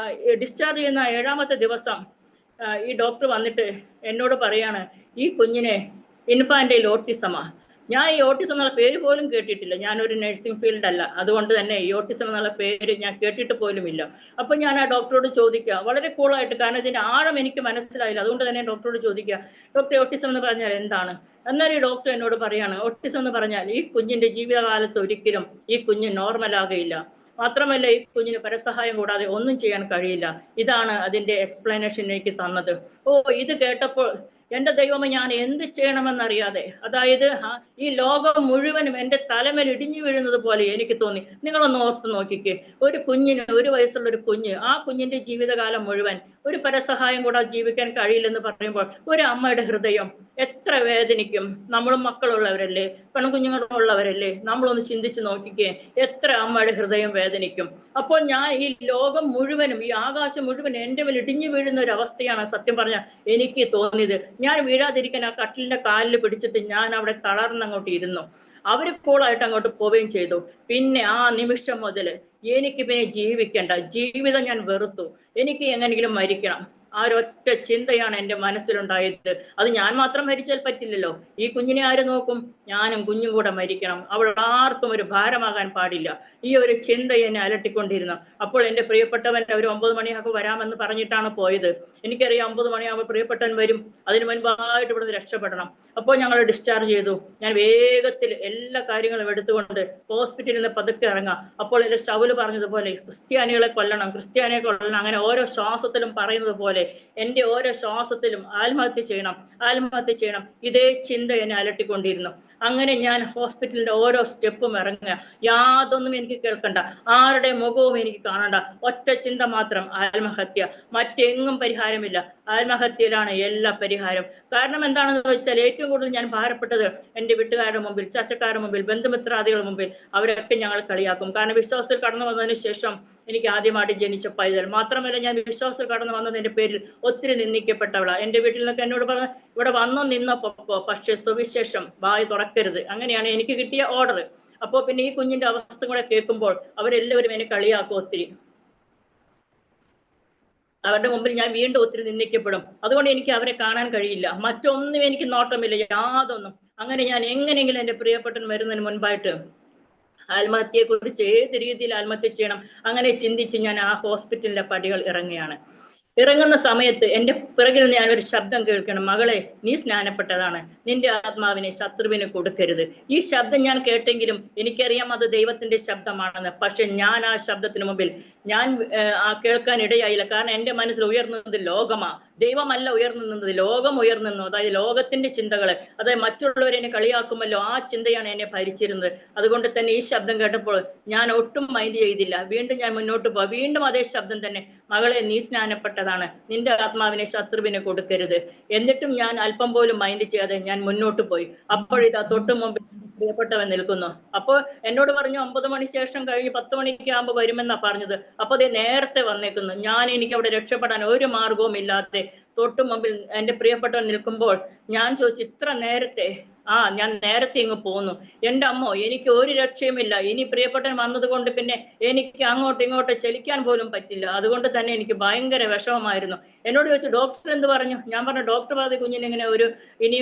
ഡിസ്ചാർജ് ചെയ്യുന്ന 7ാമത്തെ ദിവസം ഈ ഡോക്ടർ വന്നിട്ട് എന്നോട് പറയാണ്, ഈ കുഞ്ഞിനെ ഇൻഫാന്റൈൽ ഓട്ടിസമാ. ഞാൻ ഈ ഓട്ടിസം എന്നുള്ള പേര് പോലും കേട്ടിട്ടില്ല. ഞാനൊരു നഴ്സിംഗ് ഫീൽഡ് അല്ല, അതുകൊണ്ട് തന്നെ ഈ ഓട്ടിസം എന്നുള്ള പേര് ഞാൻ കേട്ടിട്ട് പോലുമില്ല. അപ്പൊ ഞാൻ ആ ഡോക്ടറോട് ചോദിക്കുക, വളരെ കൂളായിട്ട്, കാരണം ഇതിന്റെ ആഴം എനിക്ക് മനസ്സിലായില്ല, അതുകൊണ്ട് തന്നെ ഡോക്ടറോട് ചോദിക്കുക, ഡോക്ടർ ഓട്ടിസം എന്ന് പറഞ്ഞാൽ എന്താണ്? എന്നാൽ ഈ ഡോക്ടർ എന്നോട് പറയാണ്, ഓട്ടിസം എന്ന് പറഞ്ഞാൽ ഈ കുഞ്ഞിന്റെ ജീവിതകാലത്ത് ഒരിക്കലും ഈ കുഞ്ഞ് നോർമൽ ആകയില്ല, മാത്രമല്ല ഈ കുഞ്ഞിന് പരസഹായം കൂടാതെ ഒന്നും ചെയ്യാൻ കഴിയില്ല. ഇതാണ് അതിന്റെ എക്സ്പ്ലനേഷൻ എനിക്ക് തന്നത്. ഇത് കേട്ടപ്പോൾ എന്റെ ദൈവമേ, ഞാൻ എന്ത് ചെയ്യണമെന്നറിയാതെ, അതായത് ഈ ലോകം മുഴുവനും എന്റെ തലമേൽ ഇടിഞ്ഞു വീഴുന്നത് പോലെ എനിക്ക് തോന്നി. നിങ്ങളൊന്ന് ഓർത്ത് നോക്കിക്കേ, ഒരു കുഞ്ഞിന്, 1 വയസ്സുള്ള ഒരു കുഞ്ഞ്, ആ കുഞ്ഞിന്റെ ജീവിതകാലം മുഴുവൻ ഒരു പരസഹായം കൂടാതെ ജീവിക്കാൻ കഴിയില്ലെന്ന് പറയുമ്പോൾ ഒരു അമ്മയുടെ ഹൃദയം എത്ര വേദനിക്കും. നമ്മളും മക്കളുള്ളവരല്ലേ, പെൺകുഞ്ഞുങ്ങളുള്ളവരല്ലേ, നമ്മളൊന്ന് ചിന്തിച്ച് നോക്കിക്കേ, എത്ര അമ്മയുടെ ഹൃദയം വേദനിക്കും. അപ്പോൾ ഞാൻ ഈ ലോകം മുഴുവനും, ഈ ആകാശം മുഴുവൻ എന്റെ മേൽ ഇടിഞ്ഞു വീഴുന്ന ഒരു അവസ്ഥയാണ് സത്യം പറഞ്ഞാൽ എനിക്ക് തോന്നിയത്. ഞാൻ വീഴാതിരിക്കാൻ ആ കട്ടിലിന്റെ കാലിൽ പിടിച്ചിട്ട് ഞാൻ അവിടെ തളർന്നങ്ങോട്ട് ഇരുന്നു. അവര് കൂളായിട്ട് അങ്ങോട്ട് പോവുകയും ചെയ്തു. പിന്നെ ആ നിമിഷം മുതൽ എനിക്ക് പിന്നെ ജീവിക്കേണ്ട, ജീവിതം ഞാൻ വെറുത്തു. എനിക്ക് എങ്ങനെയെങ്കിലും മരിക്കണം, ആ ഒരൊറ്റ ചിന്തയാണ് എൻ്റെ മനസ്സിലുണ്ടായത്. അത് ഞാൻ മാത്രം മരിച്ചാൽ പറ്റില്ലല്ലോ, ഈ കുഞ്ഞിനെ ആര് നോക്കും? ഞാനും കുഞ്ഞും കൂടെ മരിക്കണം, അവൾ ആർക്കും ഒരു ഭാരമാകാൻ പാടില്ല. ഈ ഒരു ചിന്ത എന്നെ അലട്ടിക്കൊണ്ടിരുന്നു. അപ്പോൾ എൻ്റെ പ്രിയപ്പെട്ടവൻ ഒരു 9 മണിയാകുമ്പോൾ വരാമെന്ന് പറഞ്ഞിട്ടാണ് പോയത്. എനിക്കറിയാം 9 മണിയാകുമ്പോൾ പ്രിയപ്പെട്ടവൻ വരും, അതിന് മുൻപായിട്ട് ഇവിടുന്ന് രക്ഷപ്പെടണം. അപ്പോൾ ഞങ്ങൾ ഡിസ്ചാർജ് ചെയ്തു. ഞാൻ വേഗത്തിൽ എല്ലാ കാര്യങ്ങളും എടുത്തുകൊണ്ട് ഹോസ്പിറ്റലിൽ നിന്ന് പതുക്കെ ഇറങ്ങാം. അപ്പോൾ എൻ്റെ ശൗല് പറഞ്ഞതുപോലെ ക്രിസ്ത്യാനികളെ കൊല്ലണം, ക്രിസ്ത്യാനിയെ കൊല്ലണം, അങ്ങനെ ഓരോ ശ്വാസത്തിലും പറയുന്നത് പോലെ എൻ്റെ ഓരോ ശ്വാസത്തിലും ആത്മഹത്യ ചെയ്യണം, ആത്മഹത്യ ചെയ്യണം, ഇതേ ചിന്ത എന്നെ അലട്ടിക്കൊണ്ടിരുന്നു. അങ്ങനെ ഞാൻ ഹോസ്പിറ്റലിന്റെ ഓരോ സ്റ്റെപ്പും ഇറങ്ങുക. യാതൊന്നും എനിക്ക് കേൾക്കണ്ട, ആരുടെ മുഖവും എനിക്ക് കാണണ്ട, ഒറ്റ ചിന്ത മാത്രം, ആത്മഹത്യ. മറ്റെങ്ങും പരിഹാരമില്ല, ആത്മഹത്യയിലാണ് എല്ലാ പരിഹാരം. കാരണം എന്താണെന്ന് വെച്ചാൽ ഏറ്റവും കൂടുതൽ ഞാൻ ഭാരപ്പെട്ടത് എൻ്റെ വീട്ടുകാരുടെ മുമ്പിൽ, ചർച്ചക്കാരുടെ മുമ്പിൽ, ബന്ധുമിത്രാദികളുടെ മുമ്പിൽ. അവരൊക്കെ ഞങ്ങൾ കളിയാക്കും. കാരണം വിശ്വാസത്തിൽ കടന്നു വന്നതിന് ശേഷം എനിക്ക് ആദ്യമായിട്ട് ജനിച്ച പൈതൽ, മാത്രമല്ല ഞാൻ വിശ്വാസത്തിൽ കടന്നു വന്നതിന്റെ പേരിൽ ഒത്തിരി നിന്ദിക്കപ്പെട്ടവളാ. എൻ്റെ വീട്ടിൽ നിന്നൊക്കെ എന്നോട് പറഞ്ഞു, ഇവിടെ വന്നോ നിന്നോ പൊക്കോ, പക്ഷെ സുവിശേഷം വായി തുറക്കരുത്. അങ്ങനെയാണ് എനിക്ക് കിട്ടിയ ഓർഡർ. അപ്പോ പിന്നെ ഈ കുഞ്ഞിന്റെ അവസ്ഥ കൂടെ കേൾക്കുമ്പോൾ അവരെല്ലാവരും എന്നെ കളിയാക്കും ഒത്തിരി. അവരുടെ മുമ്പിൽ ഞാൻ വീണ്ടും ഒത്തിരി നിന്ദിക്കപ്പെടും. അതുകൊണ്ട് എനിക്ക് അവരെ കാണാൻ കഴിയില്ല, മറ്റൊന്നും എനിക്ക് നോട്ടമില്ല, യാതൊന്നും. അങ്ങനെ ഞാൻ എങ്ങനെയെങ്കിലും എൻ്റെ പ്രിയപ്പെട്ടൻ വരുന്നതിന് മുൻപായിട്ട് ആത്മഹത്യയെ കുറിച്ച് ഏത് രീതിയിൽ ആത്മഹത്യ ചെയ്യണം അങ്ങനെ ചിന്തിച്ച് ഞാൻ ആ ഹോസ്പിറ്റലിന്റെ പടികൾ ഇറങ്ങുകയാണ്. ഇറങ്ങുന്ന സമയത്ത് എൻ്റെ പിറകിൽ ഞാൻ ഒരു ശബ്ദം കേൾക്കണം, മകളെ നീ സ്നാനപ്പെട്ടതാണ്, നിന്റെ ആത്മാവിനെ ശത്രുവിന് കൊടുക്കരുത്. ഈ ശബ്ദം ഞാൻ കേട്ടെങ്കിലും എനിക്കറിയാം അത് ദൈവത്തിന്റെ ശബ്ദമാണെന്ന്. പക്ഷെ ഞാൻ ആ ശബ്ദത്തിന് മുമ്പിൽ ഞാൻ കേൾക്കാൻ ഇടയായില്ല. കാരണം എൻ്റെ മനസ്സിൽ ഉയർന്നത് ലോകമാ, ദൈവമല്ല ഉയർന്നു നിന്നത്, ലോകം ഉയർന്നു നിന്നു. അതായത് ലോകത്തിന്റെ ചിന്തകള്, അതായത് മറ്റുള്ളവരെ എന്നെ കളിയാക്കുമല്ലോ, ആ ചിന്തയാണ് എന്നെ ഭരിച്ചിരുന്നത്. അതുകൊണ്ട് തന്നെ ഈ ശബ്ദം കേട്ടപ്പോൾ ഞാൻ ഒട്ടും മൈൻഡ് ചെയ്തില്ല. വീണ്ടും ഞാൻ മുന്നോട്ട് പോവാം. വീണ്ടും അതേ ശബ്ദം തന്നെ, മകളെ നീ സ്നാനപ്പെട്ടതാണ്, നിന്റെ ആത്മാവിനെ ശത്രുവിന് കൊടുക്കരുത്. എന്നിട്ടും ഞാൻ അല്പം പോലും മൈൻഡ് ചെയ്യാതെ ഞാൻ മുന്നോട്ട് പോയി. അപ്പോഴിതാ തൊട്ടു മുമ്പിൽ പ്രിയപ്പെട്ടവൻ നിൽക്കുന്നു. അപ്പോൾ എന്നോട് പറഞ്ഞു 9 മണി ശേഷം കഴിഞ്ഞ് 10 മണിക്ക് ആകുമ്പോൾ വരുമെന്നാ പറഞ്ഞത്. അപ്പൊ അതേ നേരത്തെ വന്നേക്കുന്നു. എനിക്ക് അവിടെ രക്ഷപ്പെടാൻ ഒരു മാർഗവും ഇല്ലാതെ തൊട്ടു മുമ്പിൽ എൻ്റെ പ്രിയപ്പെട്ടവൻ നിൽക്കുമ്പോൾ ഞാൻ ചോദിച്ചു, ഇത്ര നേരത്തെ? ഞാൻ നേരത്തെ ഇങ്ങ് പോന്നു. എൻ്റെ അമ്മോ, എനിക്ക് ഒരു രക്ഷയുമില്ല. ഇനി പ്രിയപ്പെട്ടവൻ വന്നത് കൊണ്ട് പിന്നെ എനിക്ക് അങ്ങോട്ടും ഇങ്ങോട്ട് ചലിക്കാൻ പോലും പറ്റില്ല. അതുകൊണ്ട് തന്നെ എനിക്ക് ഭയങ്കര വിഷമമായിരുന്നു. എന്നോട് ചോദിച്ചു, ഡോക്ടർ എന്ത് പറഞ്ഞു? ഞാൻ പറഞ്ഞു, ഡോക്ടർ പറഞ്ഞ കുഞ്ഞിന് ഇങ്ങനെ ഇനി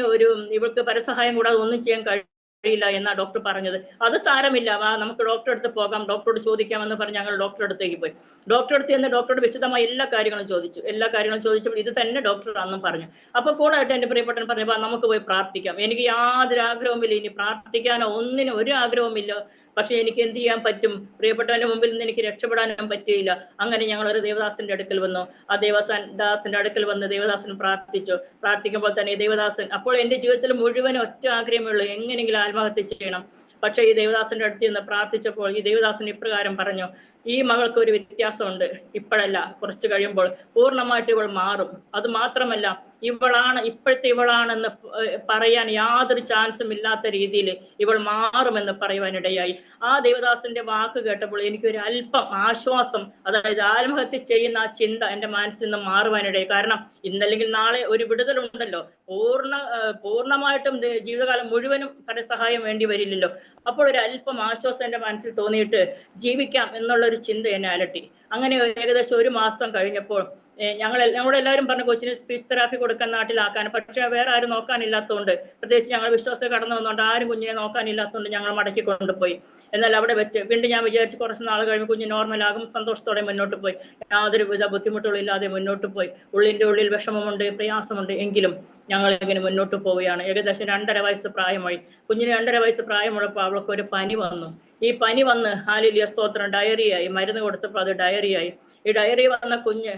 ഇവൾക്ക് പരസഹായം കൂടാതെ ഒന്നും ചെയ്യാൻ കഴിയില്ല എന്നാ ഡോക്ടർ പറഞ്ഞത്. അത് സാരമില്ല, നമുക്ക് ഡോക്ടറെ അടുത്ത് പോകാം, ഡോക്ടറോട് ചോദിക്കാമെന്ന് പറഞ്ഞ് ഞങ്ങൾ ഡോക്ടറുടെ അടുത്തേക്ക് പോയി. ഡോക്ടറെ അടുത്ത് ചെന്ന് ഡോക്ടറോട് വിശദമായി എല്ലാ കാര്യങ്ങളും ചോദിച്ചപ്പോൾ ഇത് തന്നെ ഡോക്ടർ അന്നും പറഞ്ഞു. അപ്പൊ കൂടായിട്ട് എൻ്റെ പ്രിയപ്പെട്ടവൻ പറഞ്ഞപ്പോൾ നമുക്ക് പോയി പ്രാർത്ഥിക്കാം. എനിക്ക് യാതൊരു ആഗ്രഹവുമില്ല, ഇനി പ്രാർത്ഥിക്കാനോ ഒന്നിനും ഒരു ആഗ്രഹവുമില്ല. പക്ഷെ എനിക്ക് എന്ത് ചെയ്യാൻ പറ്റും? പ്രിയപ്പെട്ടവന്റെ മുമ്പിൽ നിന്ന് എനിക്ക് രക്ഷപ്പെടാനും പറ്റിയില്ല. അങ്ങനെ ഞങ്ങൾ ഒരു ദേവദാസന്റെ അടുക്കൽ വന്നു. ആ ദേവദാസന്റെ അടുക്കൽ വന്ന് ദേവദാസൻ പ്രാർത്ഥിച്ചു. പ്രാർത്ഥിക്കുമ്പോൾ തന്നെ ദേവദാസൻ, അപ്പോൾ എൻ്റെ ജീവിതത്തിൽ മുഴുവൻ ഒറ്റ ആഗ്രഹമേ ഉള്ളൂ, എങ്ങനെയെങ്കിലും ആത്മഹത്യ ചെയ്യണം. പക്ഷെ ഈ ദേവദാസന്റെ അടുത്ത് നിന്ന് പ്രാർത്ഥിച്ചപ്പോൾ ഈ ദേവദാസൻ ഇപ്രകാരം പറഞ്ഞു, ഈ മകൾക്ക് ഒരു വ്യത്യാസമുണ്ട്, ഇപ്പോഴല്ല കുറച്ച് കഴിയുമ്പോൾ പൂർണ്ണമായിട്ട് ഇവൾ മാറും. അത് മാത്രമല്ല, ഇപ്പോഴത്തെ ഇവളാണെന്ന് പറയാൻ യാതൊരു ചാൻസും ഇല്ലാത്ത രീതിയിൽ ഇവൾ മാറുമെന്ന് പറയുവാനിടയായി. ആ ദേവദാസന്റെ വാക്ക് കേട്ടപ്പോൾ എനിക്കൊരു അല്പം ആശ്വാസം, അതായത് ആത്മഹത്യ ചെയ്യുന്ന ആ ചിന്ത എന്റെ മനസ്സിൽ നിന്ന് മാറുവാനിടയായി. കാരണം ഇന്നല്ലെങ്കിൽ നാളെ ഒരു വിടുതലുണ്ടല്ലോ, പൂർണ്ണമായിട്ടും ജീവിതകാലം മുഴുവനും പരസഹായം വേണ്ടി വരില്ലല്ലോ. അപ്പോൾ ഒരു അല്പം ആശ്വാസം എന്റെ മനസ്സിൽ തോന്നിയിട്ട് ജീവിക്കാം എന്നുള്ള ഒരു ചിന്ത എന്നെ അലട്ടി. അങ്ങനെ ഏകദേശം 1 മാസം കഴിഞ്ഞപ്പോൾ ഞങ്ങളെല്ലാവരും പറഞ്ഞു കൊച്ചിന് സ്പീച്ച് തെറാപ്പി കൊടുക്കാൻ നാട്ടിലാക്കാൻ. പക്ഷെ വേറെ ആരും നോക്കാനില്ലാത്തതുകൊണ്ട്, പ്രത്യേകിച്ച് ഞങ്ങൾ വിശ്വാസത്തെ കടന്നു വന്നുകൊണ്ട് ആരും കുഞ്ഞിനെ നോക്കാനില്ലാത്തതുകൊണ്ട് ഞങ്ങൾ മടക്കി കൊണ്ടുപോയി. എന്നാൽ അവിടെ വെച്ച് വീണ്ടും ഞാൻ വിചാരിച്ച് കുറച്ച് നാൾ കഴിയുമ്പോൾ കുഞ്ഞ് നോർമലാകും, സന്തോഷത്തോടെ മുന്നോട്ട് പോയി. യാതൊരു വിധ ബുദ്ധിമുട്ടുകളും ഇല്ലാതെ മുന്നോട്ട് പോയി. ഉള്ളിന്റെ ഉള്ളിൽ വിഷമമുണ്ട്, പ്രയാസമുണ്ട്, എങ്കിലും ഞങ്ങൾ ഇങ്ങനെ മുന്നോട്ട് പോവുകയാണ്. ഏകദേശം 2.5 വയസ്സ് പ്രായമായി. കുഞ്ഞിന് 2.5 വയസ്സ് പ്രായമുള്ളപ്പോൾ അവൾക്ക് ഒരു പനി വന്നു. ഈ പനി വന്ന് ഹല്ലേലൂയ സ്തോത്രം ഡയറിയായി. മരുന്ന് കൊടുത്തപ്പോൾ അത് ഡയറിയായി. ഈ ഡയറി വന്ന കുഞ്ഞ്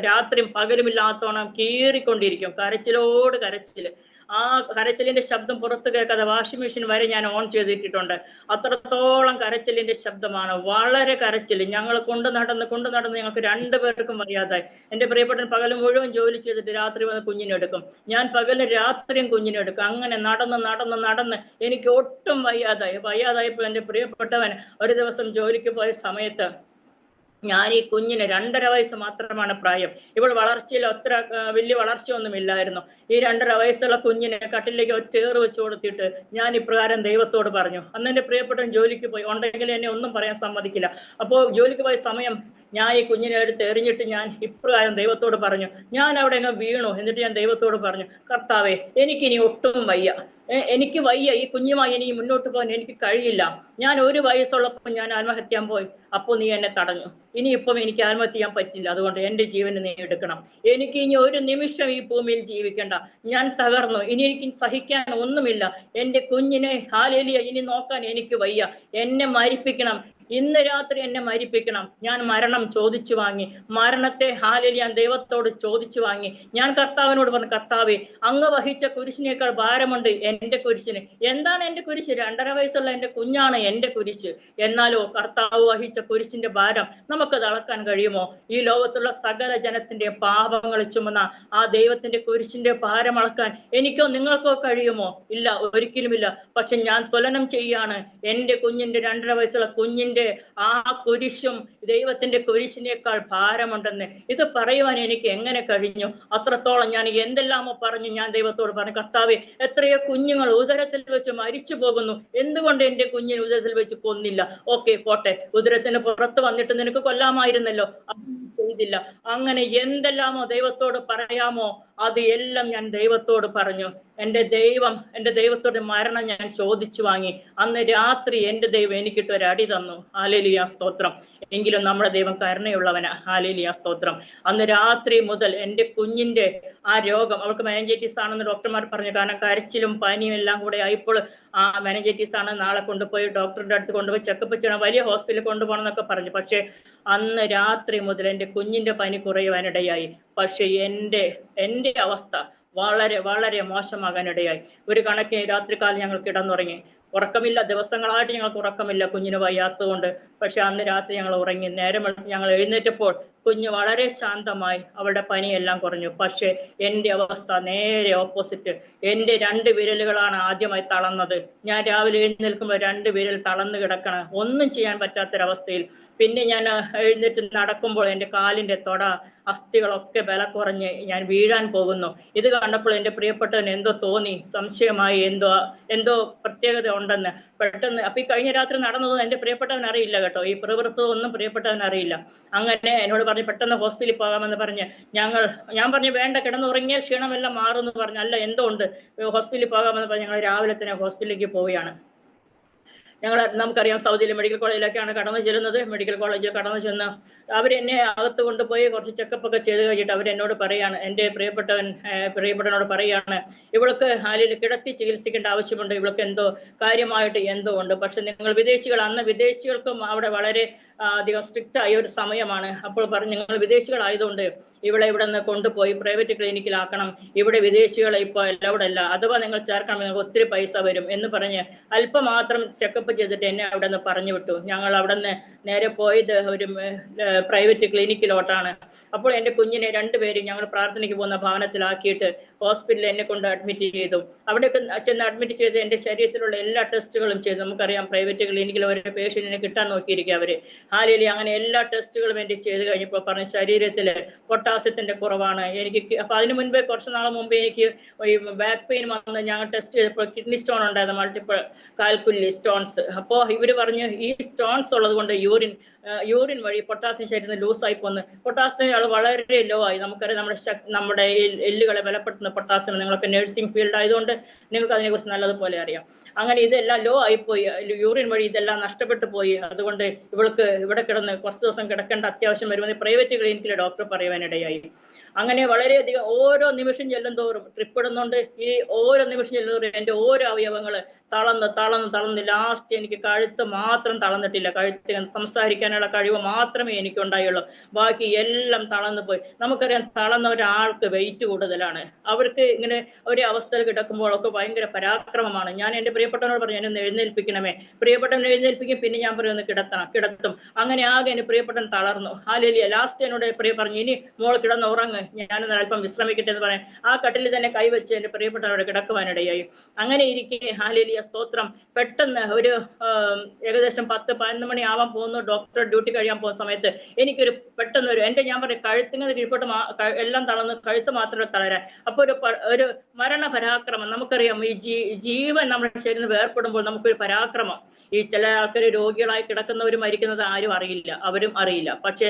രാത്രിയും പകലുമില്ലാത്തോണം കീറിക്കൊണ്ടിരിക്കും, കരച്ചിലോട് കരച്ചില്. ആ കരച്ചിലിന്റെ ശബ്ദം പുറത്ത് കേൾക്കാതെ വാഷിംഗ് മെഷീൻ വരെ ഞാൻ ഓൺ ചെയ്തിട്ടിട്ടുണ്ട്. അത്രത്തോളം കരച്ചിലിന്റെ ശബ്ദമാണ്, വളരെ കരച്ചില്. ഞങ്ങൾ കൊണ്ടു നടന്ന് ഞങ്ങൾക്ക് 2 പേർക്കും വയ്യാതായി. എന്റെ പ്രിയപ്പെട്ടൻ പകൽ മുഴുവൻ ജോലി ചെയ്തിട്ട് രാത്രി വന്ന് കുഞ്ഞിനെടുക്കും, ഞാൻ പകലും രാത്രിയും കുഞ്ഞിനെടുക്കും. അങ്ങനെ നടന്ന് എനിക്ക് ഒട്ടും വയ്യാതായപ്പോൾ എന്റെ പ്രിയപ്പെട്ടവൻ ഒരു ദിവസം ജോലിക്ക് പോയ സമയത്ത് ഞാൻ ഈ കുഞ്ഞിന് 2.5 വയസ്സ് മാത്രമാണ് പ്രായം. ഇവൾ വളർച്ചയിൽ അത്ര വലിയ വളർച്ചയൊന്നുമില്ലായിരുന്നു. ഈ 2.5 വയസ്സുള്ള കുഞ്ഞിനെ കട്ടിലേക്ക് ചേറ് വെച്ച് കൊടുത്തിട്ട് ഞാൻ ഇപ്രകാരം ദൈവത്തോട് പറഞ്ഞു. അന്ന് എന്റെ പ്രിയപ്പെട്ടവൻ ജോലിക്ക് പോയി, ഉണ്ടെങ്കിൽ എന്നെ ഒന്നും പറയാൻ സമ്മതിക്കില്ല. അപ്പോൾ ജോലിക്ക് പോയ സമയം ഞാൻ ഈ കുഞ്ഞിനെ എടുത്ത് എറിഞ്ഞിട്ട് ഞാൻ ഇപ്രകാരം ദൈവത്തോട് പറഞ്ഞു. ഞാൻ അവിടെ അങ്ങ് വീണു. എന്നിട്ട് ഞാൻ ദൈവത്തോട് പറഞ്ഞു, കർത്താവേ, എനിക്കിനി ഒട്ടും വയ്യ, എനിക്ക് വയ്യ, ഈ കുഞ്ഞുമായി ഇനി മുന്നോട്ട് പോകാൻ എനിക്ക് കഴിയില്ല. ഞാൻ 1 വയസ്സുള്ളപ്പോൾ ഞാൻ ആത്മഹത്യ ചെയ്യാൻ പോയി, അപ്പോൾ നീ എന്നെ തടഞ്ഞു. ഇനിയിപ്പം എനിക്ക് ആത്മഹത്യ ചെയ്യാൻ പറ്റില്ല, അതുകൊണ്ട് എന്റെ ജീവന് നീ എടുക്കണം. എനിക്ക് ഇനി ഒരു നിമിഷം ഈ ഭൂമിയിൽ ജീവിക്കണ്ട, ഞാൻ തകർന്നു, ഇനി എനിക്ക് സഹിക്കാൻ ഒന്നുമില്ല. എന്റെ കുഞ്ഞിനെ ഹല്ലേലൂയ ഇനി നോക്കാൻ എനിക്ക് വയ്യ, എന്നെ മരിപ്പിക്കണം, ഇന്ന് രാത്രി എന്നെ മരിപ്പിക്കണം. ഞാൻ മരണം ചോദിച്ചു വാങ്ങി, മരണത്തെ ഹല്ലേലൂയ ദൈവത്തോട് ചോദിച്ചു വാങ്ങി. ഞാൻ കർത്താവിനോട് പറഞ്ഞു, കർത്താവേ, അങ്ങ് വഹിച്ച കുരിശിനേക്കാൾ ഭാരമുണ്ട് എന്റെ കുരിശിന്. എന്താണ് എന്റെ കുരിശ്? 2.5 വയസ്സുള്ള എന്റെ കുഞ്ഞാണ് എന്റെ കുരിശ്. എന്നാലോ കർത്താവ് വഹിച്ച കുരിശിന്റെ ഭാരം നമുക്കത് അളക്കാൻ കഴിയുമോ? ഈ ലോകത്തുള്ള സകല ജനത്തിന്റെ പാപങ്ങൾ ചുമന്ന ആ ദൈവത്തിന്റെ കുരിശിന്റെ ഭാരം അളക്കാൻ എനിക്കോ നിങ്ങൾക്കോ കഴിയുമോ? ഇല്ല, ഒരിക്കലുമില്ല. പക്ഷെ ഞാൻ തുലനം ചെയ്യാണ്. എന്റെ കുഞ്ഞിന്റെ 2.5 വയസ്സുള്ള കുഞ്ഞിന്റെ ആ കുരിശും ദൈവത്തിന്റെ കുരിശിനേക്കാൾ ഭാരമുണ്ടെന്ന് ഇത് പറയുവാൻ എനിക്ക് എങ്ങനെ കഴിഞ്ഞു? അത്രത്തോളം ഞാൻ എന്തെല്ലാമോ പറഞ്ഞു. ഞാൻ ദൈവത്തോട് പറഞ്ഞു, കർത്താവേ, എത്രയോ കുഞ്ഞുങ്ങൾ ഉദരത്തിൽ വെച്ച് മരിച്ചു പോകുന്നു, എന്തുകൊണ്ട് എന്റെ കുഞ്ഞിനെ ഉദരത്തിൽ വെച്ച് കൊന്നില്ല? ഓക്കെ, പോട്ടെ, ഉദരത്തിന് പുറത്ത് വന്നിട്ട് നിനക്ക് കൊല്ലാമായിരുന്നല്ലോ, ചെയ്തില്ല. അങ്ങനെ എന്തെല്ലാമോ ദൈവത്തോട് പറയാമോ അത് എല്ലാം ഞാൻ ദൈവത്തോട് പറഞ്ഞു. എന്റെ ദൈവത്തോട് മരണം ഞാൻ ചോദിച്ചു വാങ്ങി. അന്ന് രാത്രി എന്റെ ദൈവം എനിക്കിട്ട് ഒരു അടി തന്നു. ഹല്ലേലൂയ സ്തോത്രം. എങ്കിലും നമ്മുടെ ദൈവം കരുണയുള്ളവനാ. ഹല്ലേലൂയ സ്തോത്രം. അന്ന് രാത്രി മുതൽ എന്റെ കുഞ്ഞിന്റെ ആ രോഗം, അവൾക്ക് മെനിഞ്ചൈറ്റിസ് ആണെന്ന് ഡോക്ടർമാർ പറഞ്ഞു. കാരണം കരച്ചിലും പനിയും എല്ലാം കൂടെ ആയപ്പോൾ ആ മെനിഞ്ചൈറ്റിസ് ആണ്, നാളെ കൊണ്ടുപോയി ഡോക്ടറുടെ അടുത്ത് കൊണ്ടുപോയി ചെക്കപ്പ് ചെയ്യണം, വലിയ ഹോസ്പിറ്റലിൽ കൊണ്ടുപോകണം എന്നൊക്കെ പറഞ്ഞു. പക്ഷെ അന്ന് രാത്രി മുതൽ എന്റെ കുഞ്ഞിന്റെ പനി കുറയുവാനിടയായി. പക്ഷെ എന്റെ അവസ്ഥ വളരെ വളരെ മോശമാകാനിടയായി. ഒരു കണക്കിന് രാത്രികാലം ഞങ്ങൾ കിടന്നുറങ്ങി, ഉറക്കമില്ല, ദിവസങ്ങളായിട്ട് ഞങ്ങൾക്ക് ഉറക്കമില്ല കുഞ്ഞിന് വയ്യാത്തതുകൊണ്ട്. പക്ഷെ അന്ന് രാത്രി ഞങ്ങൾ ഉറങ്ങി. നേരം ഞങ്ങൾ എഴുന്നേറ്റപ്പോൾ കുഞ്ഞ് വളരെ ശാന്തമായി, അവളുടെ പനിയെല്ലാം കുറഞ്ഞു. പക്ഷെ എന്റെ അവസ്ഥ നേരെ ഓപ്പോസിറ്റ്. എന്റെ 2 വിരലുകളാണ് ആദ്യമായി തളർന്നത്. ഞാൻ രാവിലെ എഴുന്നേൽക്കുമ്പോൾ 2 വിരൽ തളർന്നു കിടക്കണം, ഒന്നും ചെയ്യാൻ പറ്റാത്തൊരവസ്ഥയിൽ. പിന്നെ ഞാൻ എഴുന്നേറ്റ് നടക്കുമ്പോൾ എൻ്റെ കാലിന്റെ തൊട, അസ്ഥികളൊക്കെ ബല കുറഞ്ഞ് ഞാൻ വീഴാൻ പോകുന്നു. ഇത് കണ്ടപ്പോൾ എൻ്റെ പ്രിയപ്പെട്ടവൻ എന്തോ തോന്നി, സംശയമായി, എന്തോ പ്രത്യേകത ഉണ്ടെന്ന് പെട്ടെന്ന്. അപ്പൊ ഈ കഴിഞ്ഞ രാത്രി നടന്നതൊന്നും എൻ്റെ പ്രിയപ്പെട്ടവൻ അറിയില്ല കേട്ടോ, ഈ പ്രവൃത്തമൊന്നും പ്രിയപ്പെട്ടവൻ അറിയില്ല. അങ്ങനെ എന്നോട് പറഞ്ഞു പെട്ടെന്ന് ഹോസ്പിറ്റലിൽ പോകാമെന്ന് പറഞ്ഞ് ഞാൻ പറഞ്ഞു വേണ്ട, കിടന്നുറങ്ങിയാൽ ക്ഷീണമെല്ലാം മാറുമെന്ന് പറഞ്ഞു. അല്ല, എന്തോ ഉണ്ട്, ഹോസ്പിറ്റലിൽ പോകാമെന്ന് പറഞ്ഞ് ഞങ്ങൾ രാവിലെ തന്നെ ഹോസ്പിറ്റലിലേക്ക് പോവുകയാണ്. നമുക്കറിയാം സൗദിയിലെ മെഡിക്കൽ കോളേജിലേക്കാണ് കടന്നു ചെല്ലുന്നത്. മെഡിക്കൽ കോളേജിൽ കടന്നു ചെന്ന് അവരെന്നെ അകത്ത് കൊണ്ടുപോയി കുറച്ച് ചെക്കപ്പ് ഒക്കെ ചെയ്ത് കഴിഞ്ഞിട്ട് അവരെന്നോട് പറയാണ്, എൻ്റെ പ്രിയപ്പെട്ടവനോട് പറയാണ്, ഇവൾക്ക് ഹാലിൽ കിടത്തി ചികിത്സിക്കേണ്ട ആവശ്യമുണ്ട്, ഇവൾക്ക് എന്തോ കാര്യമായിട്ട് എന്തോ ഉണ്ട്. പക്ഷെ നിങ്ങൾ അന്ന് വിദേശികൾക്കും അവിടെ വളരെ അധികം സ്ട്രിക്റ്റ് ആയ ഒരു സമയമാണ്. അപ്പോൾ പറഞ്ഞു, നിങ്ങൾ വിദേശികളായതുകൊണ്ട് ഇവിടെ നിന്ന് കൊണ്ടുപോയി പ്രൈവറ്റ് ക്ലിനിക്കിലാക്കണം, ഇവിടെ വിദേശികളെ ഇപ്പോൾ അലൗഡ് അല്ല, അഥവാ നിങ്ങൾ ചേർക്കണം നിങ്ങൾക്ക് ഒത്തിരി പൈസ വരും എന്ന് പറഞ്ഞ് അല്പം മാത്രം ചെക്കപ്പ് ചെയ്തിട്ട് എന്നെ അവിടെ നിന്ന് പറഞ്ഞു വിട്ടു. ഞങ്ങൾ അവിടെ നിന്ന് നേരെ പോയത് ഒരു പ്രൈവറ്റ് ക്ലിനിക്കിലോട്ടാണ്. അപ്പോൾ എൻ്റെ കുഞ്ഞിനെ രണ്ടുപേരും ഞങ്ങൾ പ്രാർത്ഥനയ്ക്ക് പോകുന്ന ഭവനത്തിലാക്കിയിട്ട് ഹോസ്പിറ്റലിൽ എന്നെ കൊണ്ട് അഡ്മിറ്റ് ചെയ്തു. അവിടെയൊക്കെ ചെന്ന് അഡ്മിറ്റ് ചെയ്ത് എൻ്റെ ശരീരത്തിലുള്ള എല്ലാ ടെസ്റ്റുകളും ചെയ്തു. നമുക്കറിയാം പ്രൈവറ്റ് ക്ലിനിക്കിൽ ഓരോ പേഷ്യന്റിനെ കിട്ടാൻ നോക്കിയിരിക്കുക അവര്. ഹാലേലൂയ, അങ്ങനെ എല്ലാ ടെസ്റ്റുകളും വേണ്ടി ചെയ്ത് കഴിഞ്ഞപ്പോൾ പറഞ്ഞു ശരീരത്തില് പൊട്ടാസ്യത്തിന്റെ കുറവാണ് എനിക്ക്. അപ്പൊ അതിനു മുൻപേ കുറച്ച് നാൾ മുമ്പേ എനിക്ക് ഈ ബാക്ക് പെയിൻ വന്ന് ഞങ്ങൾ ടെസ്റ്റ് ചെയ്തപ്പോൾ കിഡ്നി സ്റ്റോൺ ഉണ്ടായിരുന്നു, മൾട്ടിപ്പിൾ കാൽക്കുലി സ്റ്റോൺസ്. അപ്പോൾ ഇവര് പറഞ്ഞു ഈ സ്റ്റോൺസ് ഉള്ളത് കൊണ്ട് യൂറിൻ വഴി പൊട്ടാസ്യം ശരീരത്തിൽ ലൂസായി പോകുന്നു. പൊട്ടാസ്യം വളരെ ലോ ആയി. നമുക്കറിയാം നമ്മുടെ എല്ലുകളെ ബലപ്പെടുത്തുന്ന പൊട്ടാസ്യം. നിങ്ങളൊക്കെ നഴ്സിംഗ് ഫീൽഡ് ആയതുകൊണ്ട് നിങ്ങൾക്ക് അതിനെക്കുറിച്ച് നല്ലതുപോലെ അറിയാം. അങ്ങനെ ഇതെല്ലാം ലോ ആയിപ്പോയി, യൂറിൻ വഴി ഇതെല്ലാം നഷ്ടപ്പെട്ടു പോയി. അതുകൊണ്ട് ഇവൾക്ക് ഇവിടെ കിടന്ന് കുറച്ച് ദിവസം കിടക്കേണ്ട അത്യാവശ്യം വരുമെന്ന് പ്രൈവറ്റ് ക്ലിനിക്കിലെ ഡോക്ടർ പറയുവാനിടയായി. അങ്ങനെ വളരെയധികം ഓരോ നിമിഷം ചെല്ലുന്തോറും ട്രിപ്പ് ഇടുന്നുണ്ട്. ഈ ഓരോ നിമിഷം ചെല്ലുന്നതോറും എൻ്റെ ഓരോ അവയവങ്ങൾ തളർന്ന് ലാസ്റ്റ് എനിക്ക് കഴുത്ത് മാത്രം തളർന്നിട്ടില്ല. കഴുത്ത് സംസാരിക്കാനുള്ള കഴിവ് മാത്രമേ എനിക്ക് ഉണ്ടായുള്ളൂ, ബാക്കി എല്ലാം തളർന്നു പോയി. നമുക്കറിയാം തളർന്ന ഒരാൾക്ക് വെയിറ്റ് കൂടുതലാണ്. അവർക്ക് ഇങ്ങനെ ഒരേ അവസ്ഥയിൽ കിടക്കുമ്പോഴൊക്കെ ഭയങ്കര പരാക്രമമാണ്. ഞാൻ എൻ്റെ പ്രിയപ്പെട്ടവനോട് പറഞ്ഞു, എന്നെ എഴുന്നേൽപ്പിക്കണമേ. പ്രിയപ്പെട്ടവൻ എഴുന്നേൽപ്പിക്കും, പിന്നെ ഞാൻ പറയുന്നത് കിടത്തും. അങ്ങനെ ആകെ എൻ്റെ പ്രിയപ്പെട്ടവൻ തളർന്നു. ഹാലേലൂയ. ലാസ്റ്റ് എന്നോട് പറഞ്ഞു, ഇനി മോൾ കിടന്ന് ഉറങ്ങ്, ഞാനൊന്ന് അല്പം വിശ്രമിക്കട്ടെ എന്ന് പറയാൻ ആ കട്ടിലിൽ തന്നെ കൈവച്ച് എൻ്റെ പ്രിയപ്പെട്ടവനോട് കിടക്കുവാനിടയായി. അങ്ങനെ ഇരിക്കെ ഹാലേലൂയ സ്തോത്രം, പെട്ടെന്ന് ഒരു ഏകദേശം 10-11 മണി ആവാൻ പോകുന്നു, ഡോക്ടർ ഡ്യൂട്ടി കഴിയാൻ പോകുന്ന സമയത്ത് എനിക്കൊരു പെട്ടെന്ന് ഞാൻ പറയും കഴുത്തിന് കീഴ്പോട്ട് എല്ലാം തളർന്ന് കഴുത്ത് മാത്രമേ തളരാൻ. അപ്പൊ ഒരു മരണ പരാക്രമം. നമുക്കറിയാം ഈ ജീവൻ നമ്മുടെ ശരീരം വേർപ്പെടുമ്പോൾ നമുക്കൊരു പരാക്രമം. ഈ ചില ആൾക്കാർ രോഗികളായി കിടക്കുന്നവർ മരിക്കുന്നത് ആരും അറിയില്ല, അവരും അറിയില്ല. പക്ഷെ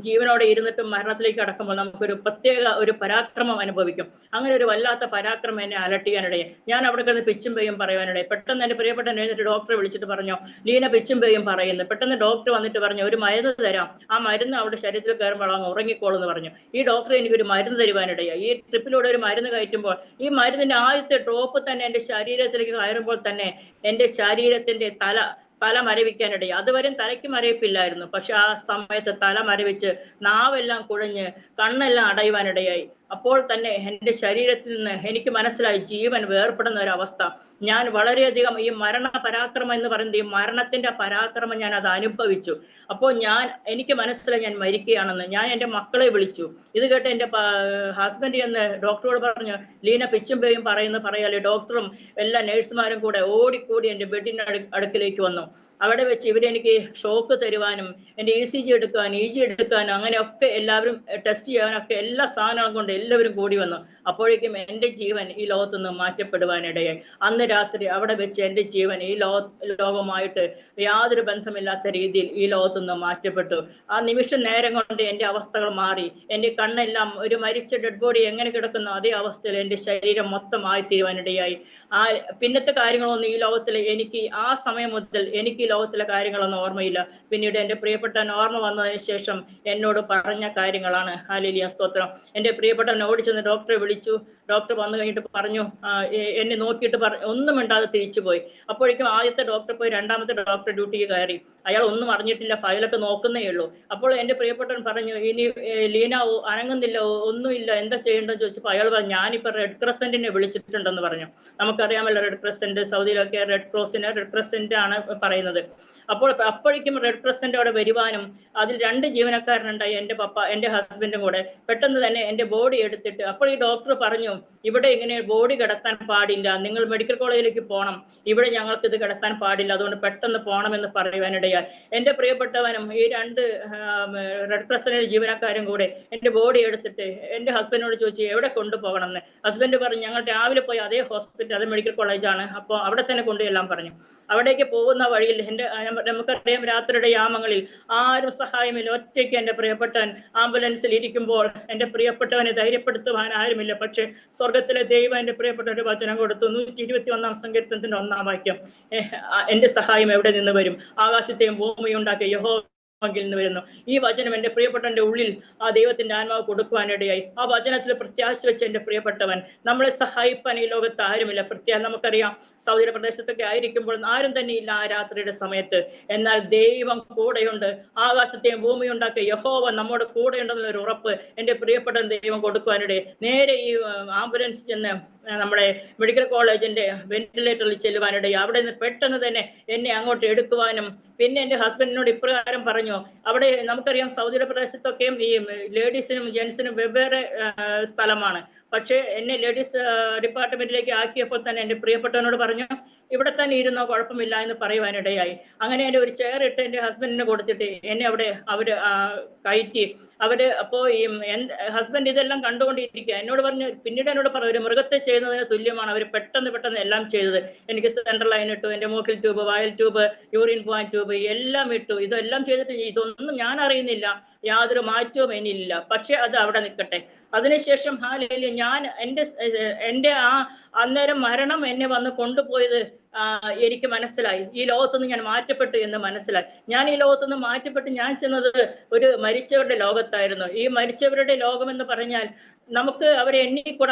ജീവനോടെ ഇരുന്നിട്ടും മരണത്തിലേക്ക് കടക്കുമ്പോൾ നമുക്കൊരു പ്രത്യേക ഒരു പരാക്രമം അനുഭവിക്കും. അങ്ങനെ ഒരു വല്ലാത്ത പരാക്രമം എന്നെ അലട്ടിയാനിടയെ. ഞാൻ അവിടെ കിടന്ന് പിച്ചും പേയും പറയുവാനിടയെ. പെട്ടെന്ന് എൻ്റെ പ്രിയപ്പെട്ട എഴുന്നിട്ട് ഡോക്ടറെ വിളിച്ചിട്ട് പറഞ്ഞു, ലീന പിച്ചും പേയും പറയുന്നു. പെട്ടെന്ന് ഡോക്ടർ വന്നിട്ട് പറഞ്ഞു, ഒരു മരുന്ന് തരാം, ആ മരുന്ന് അവിടെ ശരീരത്തിൽ കയറുമ്പോൾ അങ്ങ് ഉറങ്ങിക്കോളെന്ന് പറഞ്ഞു. ഈ ഡോക്ടർ എനിക്കൊരു മരുന്ന് തരുവാനിടയായി. ഈ ട്രിപ്പിലൂടെ ഒരു മരുന്ന് കയറ്റുമ്പോൾ ഈ മരുന്നിന്റെ ആദ്യത്തെ ഡ്രോപ്പ് തന്നെ എൻ്റെ ശരീരത്തിലേക്ക് കയറുമ്പോൾ തന്നെ എൻ്റെ ശരീരത്തിന്റെ തല മരവിക്കാനിടയായി. അതുവരെയും തലയ്ക്ക് മരവിപ്പില്ലായിരുന്നു, പക്ഷെ ആ സമയത്ത് തല മരവിച്ച് നാവെല്ലാം കുഴഞ്ഞ് കണ്ണെല്ലാം അടയുവാനിടയായി. അപ്പോൾ തന്നെ എൻ്റെ ശരീരത്തിൽ നിന്ന് എനിക്ക് മനസ്സിലായി ജീവൻ വേർപ്പെടുന്ന ഒരവസ്ഥ. ഞാൻ വളരെയധികം ഈ മരണ പരാക്രമം എന്ന് പറയുന്നത് ഈ മരണത്തിന്റെ പരാക്രമം ഞാൻ അത് അനുഭവിച്ചു. അപ്പോൾ എനിക്ക് മനസ്സിലായി ഞാൻ മരിക്കുകയാണെന്ന്. ഞാൻ എൻ്റെ മക്കളെ വിളിച്ചു. ഇത് കേട്ട് എൻ്റെ ഹസ്ബൻഡ് എന്ന് ഡോക്ടറോട് പറഞ്ഞു, ലീന പിച്ചും പേയും പറയാലേ. ഡോക്ടറും എല്ലാ നഴ്സുമാരും കൂടെ ഓടിക്കൂടി എൻ്റെ ബെഡിന്റെ അടുക്കിലേക്ക് വന്നു. അവിടെ വെച്ച് ഇവരെനിക്ക് ഷോക്ക് തരുവാനും എൻ്റെ ECG എടുക്കാനും അങ്ങനെയൊക്കെ എല്ലാവരും ടെസ്റ്റ് ചെയ്യാനൊക്കെ എല്ലാ സാധനങ്ങളും കൊണ്ട് എല്ലാവരും കൂടി വന്നു. അപ്പോഴേക്കും എൻ്റെ ജീവൻ ഈ ലോകത്തുനിന്ന് മാറ്റപ്പെടുവാനിടയായി. അന്ന് രാത്രി അവിടെ വെച്ച് എൻ്റെ ജീവൻ ഈ ലോകവുമായിട്ട് യാതൊരു ബന്ധമില്ലാത്ത രീതിയിൽ ഈ ലോകത്തുനിന്ന് മാറ്റപ്പെട്ടു. ആ നിമിഷം നേരം കൊണ്ട് എൻ്റെ അവസ്ഥകൾ മാറി. എൻ്റെ കണ്ണെല്ലാം ഒരു മരിച്ച ഡെഡ് ബോഡി എങ്ങനെ കിടക്കുന്നു അതേ അവസ്ഥയിൽ എൻ്റെ ശരീരം മൊത്തം ആയിത്തീരുവാനിടയായി. പിന്നത്തെ കാര്യങ്ങളൊന്നും ഈ ലോകത്തിൽ എനിക്ക് ആ സമയം മുതൽ എനിക്ക് ഈ ലോകത്തിലെ കാര്യങ്ങളൊന്നും ഓർമ്മയില്ല. പിന്നീട് എൻ്റെ പ്രിയപ്പെട്ടവൻ ഓർമ്മ വന്നതിന് ശേഷം എന്നോട് പറഞ്ഞ കാര്യങ്ങളാണ്. ഹല്ലേലൂയ സ്തോത്രം. എൻ്റെ പ്രിയപ്പെട്ടവൻ ഓടി ചെന്ന് ഡോക്ടറെ വിളിച്ചു. ഡോക്ടർ വന്നു കഴിഞ്ഞിട്ട് പറഞ്ഞു, എന്നെ നോക്കിയിട്ട് ഒന്നും മിണ്ടാതെ തിരിച്ചുപോയി. അപ്പോഴേക്കും ആദ്യത്തെ ഡോക്ടർ പോയി രണ്ടാമത്തെ ഡോക്ടർ ഡ്യൂട്ടിക്ക് കയറി. അയാൾ ഒന്നും അറിഞ്ഞിട്ടില്ല, ഫയലൊക്കെ നോക്കുന്നേ ഉള്ളൂ. അപ്പോൾ എൻ്റെ പ്രിയപ്പെട്ടവൻ പറഞ്ഞു, ഇനി ലീന അനങ്ങുന്നില്ല, ഒന്നുമില്ല, എന്താ ചെയ്യേണ്ടതെന്ന് ചോദിച്ചപ്പോൾ അയാൾ പറഞ്ഞു, ഞാനിപ്പോൾ റെഡ് ക്രസന്റിനെ വിളിച്ചിട്ടുണ്ടെന്ന് പറഞ്ഞു. നമുക്കറിയാമല്ലോ റെഡ് ക്രസന്റ്, സൗദിയിലൊക്കെ റെഡ് ക്രസന്റ് ആണ് പറയുന്നത്. അപ്പോഴേക്കും റെഡ് ക്രസന്റ് അവിടെ വരുവാനും അതിൽ 2 ജീവനക്കാരനുണ്ടായി, എൻ്റെ ഹസ്ബൻഡും കൂടെ. പെട്ടെന്ന് തന്നെ എൻ്റെ ബോഡി എടുത്തിട്ട്, അപ്പോൾ ഈ ഡോക്ടർ പറഞ്ഞു, ഇവിടെ ഇങ്ങനെ ബോഡി കിടത്താൻ പാടില്ല, നിങ്ങൾ മെഡിക്കൽ കോളേജിലേക്ക് പോകണം, ഇവിടെ ഞങ്ങൾക്ക് ഇത് കിടത്താൻ പാടില്ല, അതുകൊണ്ട് പെട്ടെന്ന് പോകണമെന്ന് പറയുവാനിടയാൽ എൻ്റെ പ്രിയപ്പെട്ടവനും ഈ 2 റെഡ് ക്രസന്റ് ജീവനക്കാരും കൂടെ എൻ്റെ ബോഡി എടുത്തിട്ട് എൻ്റെ ഹസ്ബൻഡിനോട് ചോദിച്ചു എവിടെ കൊണ്ടുപോകണം എന്ന്. ഹസ്ബൻഡ് പറഞ്ഞു, ഞങ്ങൾ രാവിലെ പോയി അതേ ഹോസ്പിറ്റൽ, അത് മെഡിക്കൽ കോളേജാണ്, അപ്പോൾ അവിടെ തന്നെ കൊണ്ടുചെല്ലാൻ പറഞ്ഞു. അവിടേക്ക് പോകുന്ന വഴിയിൽ നമുക്കറിയാം രാത്രിയുടെ യാമങ്ങളിൽ ആരും സഹായമില്ല, ഒറ്റയ്ക്ക് എൻ്റെ പ്രിയപ്പെട്ടവൻ ആംബുലൻസിൽ ഇരിക്കുമ്പോൾ എൻ്റെ പ്രിയപ്പെട്ടവനെ ധൈര്യപ്പെടുത്തുവാൻ ആരുമില്ല. പക്ഷെ സ്വർഗത്തിലെ ദൈവം എൻ്റെ പ്രിയപ്പെട്ടവന്റെ വചനം കൊടുത്തു. 121 സങ്കീർത്തനത്തിന്റെ 1-ാം വാക്യം, എൻ്റെ സഹായം എവിടെ നിന്ന് വരും? ആകാശത്തെയും ഭൂമിയും ഉണ്ടാക്കിയ യഹോവ ആത്മാവിൽ നിന്ന് വരുന്നു. ഈ വചനം എൻ്റെ പ്രിയപ്പെട്ടവന്റെ ഉള്ളിൽ ആ ദൈവത്തിന്റെ ആത്മാവ് കൊടുക്കുവാനിടയായി. ആ വചനത്തിൽ പ്രത്യാശ വെച്ച് എൻ്റെ പ്രിയപ്പെട്ടവൻ, നമ്മളെ സഹായിപ്പാൻ ഈ ലോകത്ത് ആരുമില്ല. നമുക്കറിയാം, സൗദി പ്രദേശത്തൊക്കെ ആയിരിക്കുമ്പോൾ ആരും തന്നെ ഇല്ല ആ രാത്രിയുടെ സമയത്ത്. എന്നാൽ ദൈവം കൂടെയുണ്ട്. ആകാശത്തെയും ഭൂമിയും ഉണ്ടാക്കിയ യഹോവ നമ്മുടെ കൂടെയുണ്ടെന്നൊരു ഉറപ്പ് എൻ്റെ പ്രിയപ്പെട്ടവൻ ദൈവം കൊടുക്കുവാനിടയായി. നേരെ ഈ ആംബുലൻസ് ചെന്ന് നമ്മുടെ മെഡിക്കൽ കോളേജിന്റെ വെന്റിലേറ്ററിൽ ചെല്ലുവാനിടയായി. അവിടെ നിന്ന് പെട്ടെന്ന് തന്നെ എന്നെ അങ്ങോട്ട് എടുക്കുവാനും, പിന്നെ എൻ്റെ ഹസ്ബൻഡിനോട് ഇപ്രകാരം പറഞ്ഞു. അവിടെ നമുക്കറിയാം, സൗദി പ്രദേശത്തൊക്കെയും ഈ ലേഡീസിനും ജെന്റ്സിനും വെവ്വേറെ സ്ഥലമാണ്. പക്ഷേ എന്നെ ലേഡീസ് ഡിപ്പാർട്ട്മെന്റിലേക്ക് ആക്കിയപ്പോൾ തന്നെ എൻ്റെ പ്രിയപ്പെട്ടവനോട് പറഞ്ഞു, ഇവിടെ തന്നെ ഇരുന്നോ, കുഴപ്പമില്ല എന്ന് പറയുവാനിടയായി. അങ്ങനെ എൻ്റെ ഒരു ചെയർ ഇട്ട് എൻ്റെ ഹസ്ബൻഡിന് കൊടുത്തിട്ട് എന്നെ അവിടെ അവര് കയറ്റി. അപ്പോൾ ഈ ഹസ്ബൻഡ് ഇതെല്ലാം കണ്ടുകൊണ്ടിരിക്കുക. എന്നോട് പറഞ്ഞു, പിന്നീട് എന്നോട് പറഞ്ഞു, ഒരു മൃഗത്തെ ചെയ്യുന്നതിന് തുല്യമാണ് അവർ പെട്ടെന്ന് എല്ലാം ചെയ്തത്. എനിക്ക് സെൻട്രൽ ലൈൻ ഇട്ടു, എൻ്റെ മൂക്കിൽ ട്യൂബ്, വായൽ ട്യൂബ്, യൂറിൻ പോയിന്റ് ട്യൂബ് എല്ലാം ഇട്ടു. ഇതെല്ലാം ചെയ്തിട്ട് ഇതൊന്നും ഞാൻ അറിയുന്നില്ല, യാതൊരു മാറ്റവും എന്നില്ല. പക്ഷെ അത് അവിടെ നിൽക്കട്ടെ. അതിനുശേഷം ഞാൻ എൻ്റെ ആ അന്നേരം മരണം എന്നെ വന്ന് കൊണ്ടുപോയത് എനിക്ക് മനസ്സിലായി. ഈ ലോകത്തുനിന്ന് ഞാൻ മാറ്റപ്പെട്ടു എന്ന് മനസ്സിലായി. ഞാൻ ഈ ലോകത്തുനിന്ന് മാറ്റപ്പെട്ട് ഞാൻ ചെന്നത് ഒരു മരിച്ചവരുടെ ലോകത്തായിരുന്നു. ഈ മരിച്ചവരുടെ ലോകം എന്ന് പറഞ്ഞാൽ നമുക്ക് അവരെ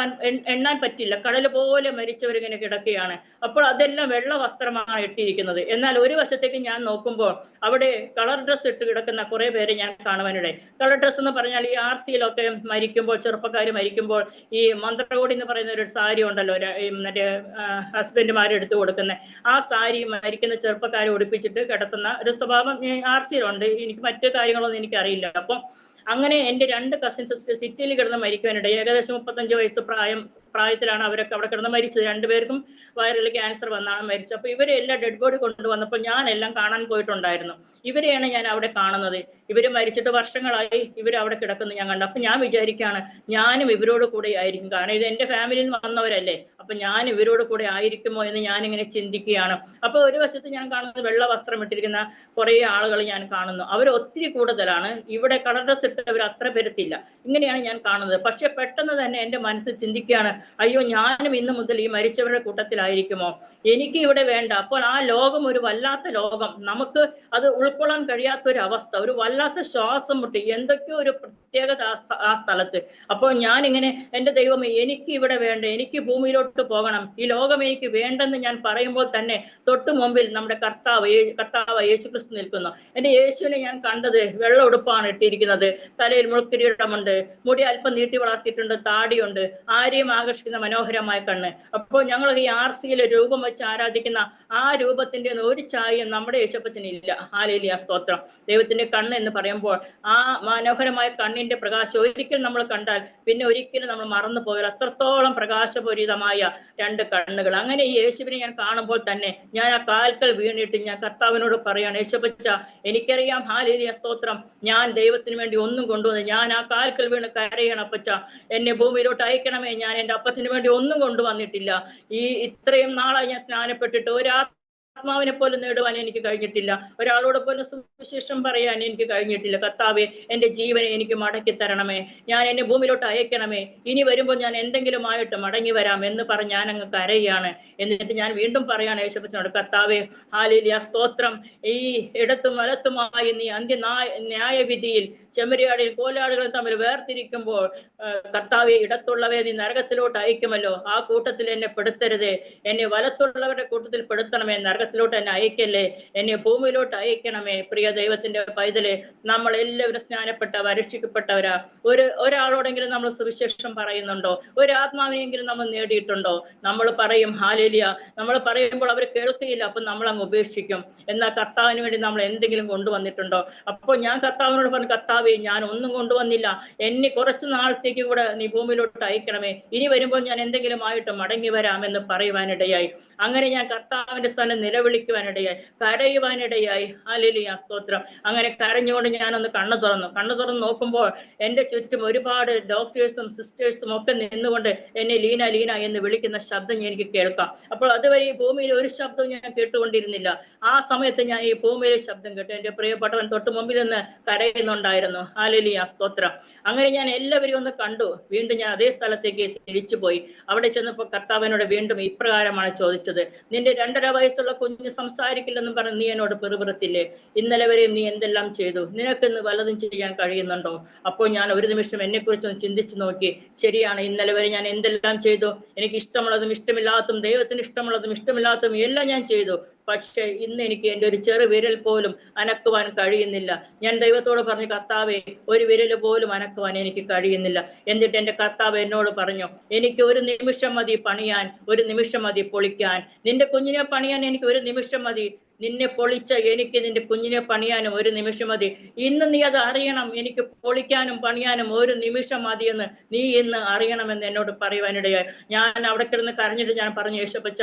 എണ്ണാൻ പറ്റില്ല. കടൽ പോലെ മരിച്ചവരിങ്ങനെ കിടക്കുകയാണ്. അപ്പോൾ അതെല്ലാം വെള്ള വസ്ത്രമാണ് ഇട്ടിരിക്കുന്നത്. എന്നാൽ ഒരു വശത്തേക്ക് ഞാൻ നോക്കുമ്പോൾ അവിടെ കളർ ഡ്രസ്സ് ഇട്ട് കിടക്കുന്ന കുറെ പേരെ ഞാൻ കാണുവാനിടയായി. കളർ ഡ്രസ്സ് എന്ന് പറഞ്ഞാൽ ഈ RC-യിലൊക്കെ മരിക്കുമ്പോൾ, ചെറുപ്പക്കാർ മരിക്കുമ്പോൾ ഈ മന്ത്രകോടി എന്ന് പറയുന്ന ഒരു സാരി ഉണ്ടല്ലോ, മറ്റേ ഹസ്ബൻഡുമാരെടുത്ത് കൊടുക്കുന്ന ആ സാരി മരിക്കുന്ന ചെറുപ്പക്കാരെ ഉടുപ്പിച്ചിട്ട് കിടത്തുന്ന ഒരു സ്വഭാവം RC-യിലുണ്ട്. എനിക്ക് മറ്റു കാര്യങ്ങളൊന്നും എനിക്കറിയില്ല. അപ്പം അങ്ങനെ എൻ്റെ 2 കസിൻ സിസ്റ്റേഴ്സ് ഇറ്റലിയിൽ കിടന്ന് മരിക്കുവാനിടയിൽ. ഏകദേശം 35 വയസ്സ് പ്രായത്തിലാണ് അവരൊക്കെ അവിടെ കിടന്ന് മരിച്ചത്. 2 പേർക്കും വയറിൽ ക്യാൻസർ വന്നാണ് മരിച്ചത്. അപ്പൊ ഇവരെല്ലാം ഡെഡ് ബോഡി കൊണ്ടുവന്നപ്പോൾ ഞാൻ എല്ലാം കാണാൻ പോയിട്ടുണ്ടായിരുന്നു. ഇവരെയാണ് ഞാൻ അവിടെ കാണുന്നത്. ഇവര് മരിച്ചിട്ട് വർഷങ്ങളായി ഇവർ അവിടെ കിടക്കുന്നത് ഞാൻ കണ്ടു. അപ്പൊ ഞാൻ വിചാരിക്കുകയാണ്, ഞാനും ഇവരോട് കൂടെ ആയിരിക്കും. കാരണം ഇത് എൻ്റെ ഫാമിലിയിൽ നിന്ന് വന്നവരല്ലേ. അപ്പൊ ഞാൻ ഇവരോട് കൂടെ ആയിരിക്കുമോ എന്ന് ഞാനിങ്ങനെ ചിന്തിക്കുകയാണ്. അപ്പൊ ഒരു വശത്ത് ഞാൻ കാണുന്നത് വെള്ള വസ്ത്രം ഇട്ടിരിക്കുന്ന കുറെ ആളുകൾ ഞാൻ കാണുന്നു. അവർ ഒത്തിരി കൂടുതലാണ്. ഇവിടെ കളർ ഡ്രസ് ഇട്ടവർ അത്ര പേരത്തില്ല. ഇങ്ങനെയാണ് ഞാൻ കാണുന്നത്. പക്ഷെ പെട്ടെന്ന് തന്നെ എൻ്റെ മനസ്സിൽ ചിന്തിക്കുകയാണ്, അയ്യോ, ഞാനും ഇന്ന് മുതൽ ഈ മരിച്ചവരുടെ കൂട്ടത്തിലായിരിക്കുമോ? എനിക്ക് ഇവിടെ വേണ്ട. അപ്പോൾ ആ ലോകം ഒരു വല്ലാത്ത ലോകം, നമുക്ക് അത് ഉൾക്കൊള്ളാൻ കഴിയാത്തൊരു അവസ്ഥ, ഒരു വല്ലാത്ത ശ്വാസം മുട്ടി, എന്തൊക്കെയോ ഒരു പ്രത്യേകത ആ സ്ഥലത്ത്. അപ്പോൾ ഞാനിങ്ങനെ, എൻ്റെ ദൈവമേ, എനിക്ക് ഇവിടെ വേണ്ട, എനിക്ക് ഭൂമിയിലോട്ട് പോകണം, ഈ ലോകം എനിക്ക് വേണ്ടെന്ന് ഞാൻ പറയുമ്പോൾ തന്നെ തൊട്ടു മുമ്പിൽ നമ്മുടെ കർത്താവ് യേശു ക്രിസ്തു നിൽക്കുന്നു. എൻ്റെ യേശുവിനെ ഞാൻ കണ്ടത് വെള്ള ഉടുപ്പാണ് ഇട്ടിരിക്കുന്നത്, തലയിൽ മുൾക്കിരീടമുണ്ട്, മുടി അല്പം നീട്ടി വളർത്തിയിട്ടുണ്ട്, താടിയുണ്ട്, ആരെയും ആകർഷിക്കുന്ന മനോഹരമായ കണ്ണ്. അപ്പോൾ ഞങ്ങൾ ഈ RC-യിൽ രൂപം വെച്ച് ആരാധിക്കുന്ന ആ രൂപത്തിന്റെ ഒരു ചായയും നമ്മുടെ യേശപ്പച്ചനില്ല. ഹല്ലേലൂയ, സ്തോത്രം. ദൈവത്തിന്റെ കണ്ണ് എന്ന് പറയുമ്പോൾ ആ മനോഹരമായ കണ്ണിന്റെ പ്രകാശം ഒരിക്കൽ നമ്മൾ കണ്ടാൽ പിന്നെ ഒരിക്കലും നമ്മൾ മറന്നു പോയാൽ അത്രത്തോളം പ്രകാശപൂരിതമായ 2 കണ്ണുകൾ. അങ്ങനെ ഈ യേശുവിനെ ഞാൻ കാണുമ്പോൾ തന്നെ ഞാൻ ആ കാൽക്കൽ വീണിട്ട് ഞാൻ കർത്താവിനോട് പറയാണ്, യേശപ്പച്ച, എനിക്കറിയാം, ഹല്ലേലൂയ, സ്തോത്രം, ഞാൻ ദൈവത്തിന് വേണ്ടി ഒന്നും കൊണ്ടുവന്ന്, ഞാൻ ആ കാൽക്കൽ വീണ് കരയണം അപ്പച്ച, എന്നെ ഭൂമിയിലോട്ട് അയക്കണമേ. ഞാൻ എൻ്റെ അപ്പച്ചന് വേണ്ടി ഒന്നും കൊണ്ടുവന്നിട്ടില്ല. ഇത്രയും നാളായി ഞാൻ സ്നാനപ്പെട്ടിട്ട് ആത്മാവിനെ പോലും നേടുവാൻ എനിക്ക് കഴിഞ്ഞിട്ടില്ല. ഒരാളോട് പോലും സുവിശേഷം പറയാൻ എനിക്ക് കഴിഞ്ഞിട്ടില്ല. കർത്താവേ, എൻ്റെ ജീവനെ എനിക്ക് മടക്കി തരണമേ. എന്നെ ഭൂമിയിലോട്ട് അയക്കണമേ. ഇനി വരുമ്പോൾ ഞാൻ എന്തെങ്കിലും ആയിട്ട് മടങ്ങി വരാം എന്ന് പറഞ്ഞ് ഞാൻ അങ്ങ് കരയാണ്. എന്നിട്ട് ഞാൻ വീണ്ടും പറയാണ് യേശുപ്പച്ചനോട്, കർത്താവേ, ഹല്ലേലൂയ, സ്തോത്രം, ഈ ഇടത്തും വലത്തുമായി നീ ന്യായവിധിയിൽ ചെമ്മരിയാടിയും കോലാടുകളും തമ്മിൽ വേർതിരിക്കുമ്പോൾ കർത്താവെ, ഇടത്തുള്ളവയെ നീ നരകത്തിലോട്ട് അയക്കുമല്ലോ. ആ കൂട്ടത്തിൽ എന്നെ പെടുത്തരുതേ. എന്നെ വലത്തുള്ളവരുടെ കൂട്ടത്തിൽ പെടുത്തണമേ. നരകത്തിലോട്ട് എന്നെ അയക്കല്ലേ. എന്നെ ഭൂമിയിലോട്ട് അയക്കണമേ. പ്രിയ ദൈവത്തിന്റെ പൈതലെ, നമ്മൾ എല്ലാവരും സ്നാനപ്പെട്ടവരാ, രക്ഷിക്കപ്പെട്ടവരാ. ഒരാളോടെങ്കിലും നമ്മൾ സുവിശേഷം പറയുന്നുണ്ടോ? ഒരു ആത്മാവിനെങ്കിലും നമ്മൾ നേടിയിട്ടുണ്ടോ? നമ്മൾ പറയും ഹല്ലേലൂയ, നമ്മൾ പറയുമ്പോൾ അവർ കേൾക്കുകയില്ല, അപ്പൊ നമ്മൾ അങ്ങ് ഉപേക്ഷിക്കും. എന്നാൽ കർത്താവിന് വേണ്ടി നമ്മൾ എന്തെങ്കിലും കൊണ്ടുവന്നിട്ടുണ്ടോ? അപ്പോൾ ഞാൻ കർത്താവിനോട് പറഞ്ഞു, കർത്താവേ, ഞാൻ ഒന്നും കൊണ്ടുവന്നില്ല, എന്നെ കുറച്ചു നാളത്തേക്ക് കൂടെ നീ ഭൂമിയിലോട്ട് അയക്കണമേ. ഇനി വരുമ്പോൾ ഞാൻ എന്തെങ്കിലും ആയിട്ട് മടങ്ങി വരാമെന്ന് പറയുവാനിടയായി. അങ്ങനെ ഞാൻ കർത്താവിന്റെ സ്ഥാനം നിലവിളിക്കുവാനിടയായി, കരയുവാനിടയായി. ഹല്ലേലൂയ, സ്തോത്രം. അങ്ങനെ കരഞ്ഞുകൊണ്ട് ഞാനൊന്ന് കണ്ണു തുറന്ന് നോക്കുമ്പോൾ എൻ്റെ ചുറ്റും ഒരുപാട് ഡോക്ടേഴ്സും സിസ്റ്റേഴ്സും ഒക്കെ നിന്നുകൊണ്ട് എന്നെ ലീന ലീന എന്ന് വിളിക്കുന്ന ശബ്ദം എനിക്ക് കേൾക്കാം. അപ്പോൾ അതുവരെ ഈ ഭൂമിയിൽ ഒരു ശബ്ദവും ഞാൻ കേട്ടുകൊണ്ടിരുന്നില്ല. ആ സമയത്ത് ഞാൻ ഈ ഭൂമിയിലെ ശബ്ദം കേട്ടു. എൻ്റെ പ്രിയപ്പെട്ടവൻ തൊട്ട് മുമ്പിൽ നിന്ന് കരയുന്നുണ്ടായിരുന്നു. ഹല്ലേലൂയ, സ്തോത്രം. അങ്ങനെ ഞാൻ എല്ലാവരെയും ഒന്ന് കണ്ടു. വീണ്ടും ഞാൻ അതേ സ്ഥലത്തേക്ക് തിരിച്ചുപോയി. അവിടെ ചെന്നപ്പോൾ കർത്താവിനോട് വീണ്ടും ഇപ്രകാരമാണ് ചോദിച്ചത്, നിന്റെ 2.5 വയസ്സുള്ള കുഞ്ഞ് സംസാരിക്കില്ലെന്ന് പറഞ്ഞ് നീ എന്നോട് പെറുപിറുത്തില്ലേ? ഇന്നലെ വരെയും നീ എന്തെല്ലാം ചെയ്തു? നിനക്കിന്ന് വല്ലതും ചെയ്യാൻ കഴിയുന്നുണ്ടോ? അപ്പോൾ ഞാൻ ഒരു നിമിഷം എന്നെ കുറിച്ചൊന്ന് ചിന്തിച്ചു നോക്കി. ശരിയാണ്, ഇന്നലെ വരെ ഞാൻ എന്തെല്ലാം ചെയ്തു? എനിക്ക് ഇഷ്ടമുള്ളതും ഇഷ്ടമില്ലാത്തതും, ദൈവത്തിന് ഇഷ്ടമുള്ളതും ഇഷ്ടമില്ലാത്തതും എല്ലാം ഞാൻ ചെയ്തു. പക്ഷെ ഇന്ന് എനിക്ക് എൻ്റെ ഒരു ചെറു വിരൽ പോലും അനക്കുവാൻ കഴിയുന്നില്ല. ഞാൻ ദൈവത്തോട് പറഞ്ഞു, കർത്താവേ, ഒരു വിരൽ പോലും അനക്കുവാൻ എനിക്ക് കഴിയുന്നില്ല. എന്നിട്ട് എൻ്റെ കർത്താവ് എന്നോട് പറഞ്ഞു, എനിക്ക് ഒരു നിമിഷം മതി പണിയാൻ, ഒരു നിമിഷം മതി പൊളിക്കാൻ. നിന്റെ കുഞ്ഞിനെ പണിയാൻ എനിക്ക് ഒരു നിമിഷം മതി. നിന്നെ പൊളിച്ച എനിക്ക് നിന്റെ കുഞ്ഞിനെ പണിയാനും ഒരു നിമിഷം മതി. ഇന്ന് നീ അത് അറിയണം. എനിക്ക് പൊളിക്കാനും പണിയാനും ഒരു നിമിഷം മതിയെന്ന് നീ ഇന്ന് അറിയണമെന്ന് എന്നോട് പറയുവാനിടയായി. ഞാൻ അവിടെ കിടന്ന് കരഞ്ഞിട്ട് ഞാൻ പറഞ്ഞു, യേശപ്പച്ച,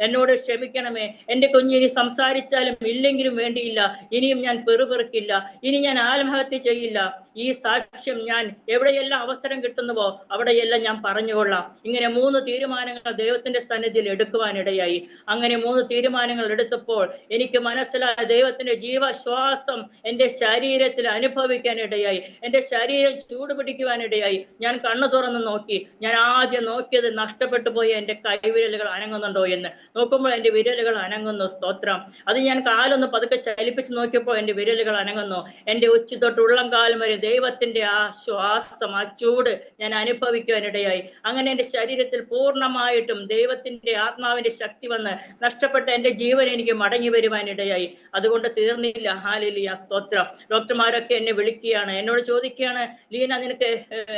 എന്നോട് ക്ഷമിക്കണമേ. എൻ്റെ കുഞ്ഞിനി സംസാരിച്ചാലും ഇല്ലെങ്കിലും വേണ്ടിയില്ല, ഇനിയും ഞാൻ പെറുപെറുക്കില്ല, ഇനി ഞാൻ ആത്മഹത്യ ചെയ്യില്ല. ഈ സാക്ഷ്യം ഞാൻ എവിടെയെല്ലാം അവസരം കിട്ടുന്നുവോ അവിടെയെല്ലാം ഞാൻ പറഞ്ഞുകൊള്ളാം. ഇങ്ങനെ 3 തീരുമാനങ്ങൾ ദൈവത്തിന്റെ സന്നിധിയിൽ എടുക്കുവാനിടയായി. അങ്ങനെ 3 തീരുമാനങ്ങൾ എടുത്തപ്പോൾ എനിക്ക് മനസ്സിലായ ദൈവത്തിന്റെ ജീവശ്വാസം എൻ്റെ ശരീരത്തിൽ അനുഭവിക്കാനിടയായി. എൻ്റെ ശരീരം ചൂടുപിടിക്കുവാനിടയായി. ഞാൻ കണ്ണു തുറന്ന് നോക്കി. ഞാൻ ആദ്യം നോക്കിയത് നഷ്ടപ്പെട്ടു പോയ എൻ്റെ കൈവിരലുകൾ അനങ്ങുന്നുണ്ടോ എന്ന്. നോക്കുമ്പോൾ എൻ്റെ വിരലുകൾ അനങ്ങുന്നു. സ്തോത്രം. അത് ഞാൻ കാലൊന്ന് പതുക്കെ ചലിപ്പിച്ച് നോക്കിയപ്പോൾ എൻ്റെ വിരലുകൾ അനങ്ങുന്നു. എൻ്റെ ഉച്ചി തൊട്ട് ഉള്ളം കാലം വരെ ദൈവത്തിന്റെ ആ ശ്വാസം, ആ ചൂട് ഞാൻ അനുഭവിക്കുവാനിടയായി. അങ്ങനെ എൻ്റെ ശരീരത്തിൽ പൂർണ്ണമായിട്ടും ദൈവത്തിന്റെ ആത്മാവിന്റെ ശക്തി വന്ന് നഷ്ടപ്പെട്ട എൻ്റെ ജീവൻ എനിക്ക് മടങ്ങി വരുവാനിടയായി. അതുകൊണ്ട് തീർന്നില്ല. ഹല്ലേലൂയ, സ്തോത്രം. ഡോക്ടർമാരൊക്കെ എന്നെ വിളിക്കുകയാണ്, എന്നോട് ചോദിക്കുകയാണ്, ലീന, നിനക്ക്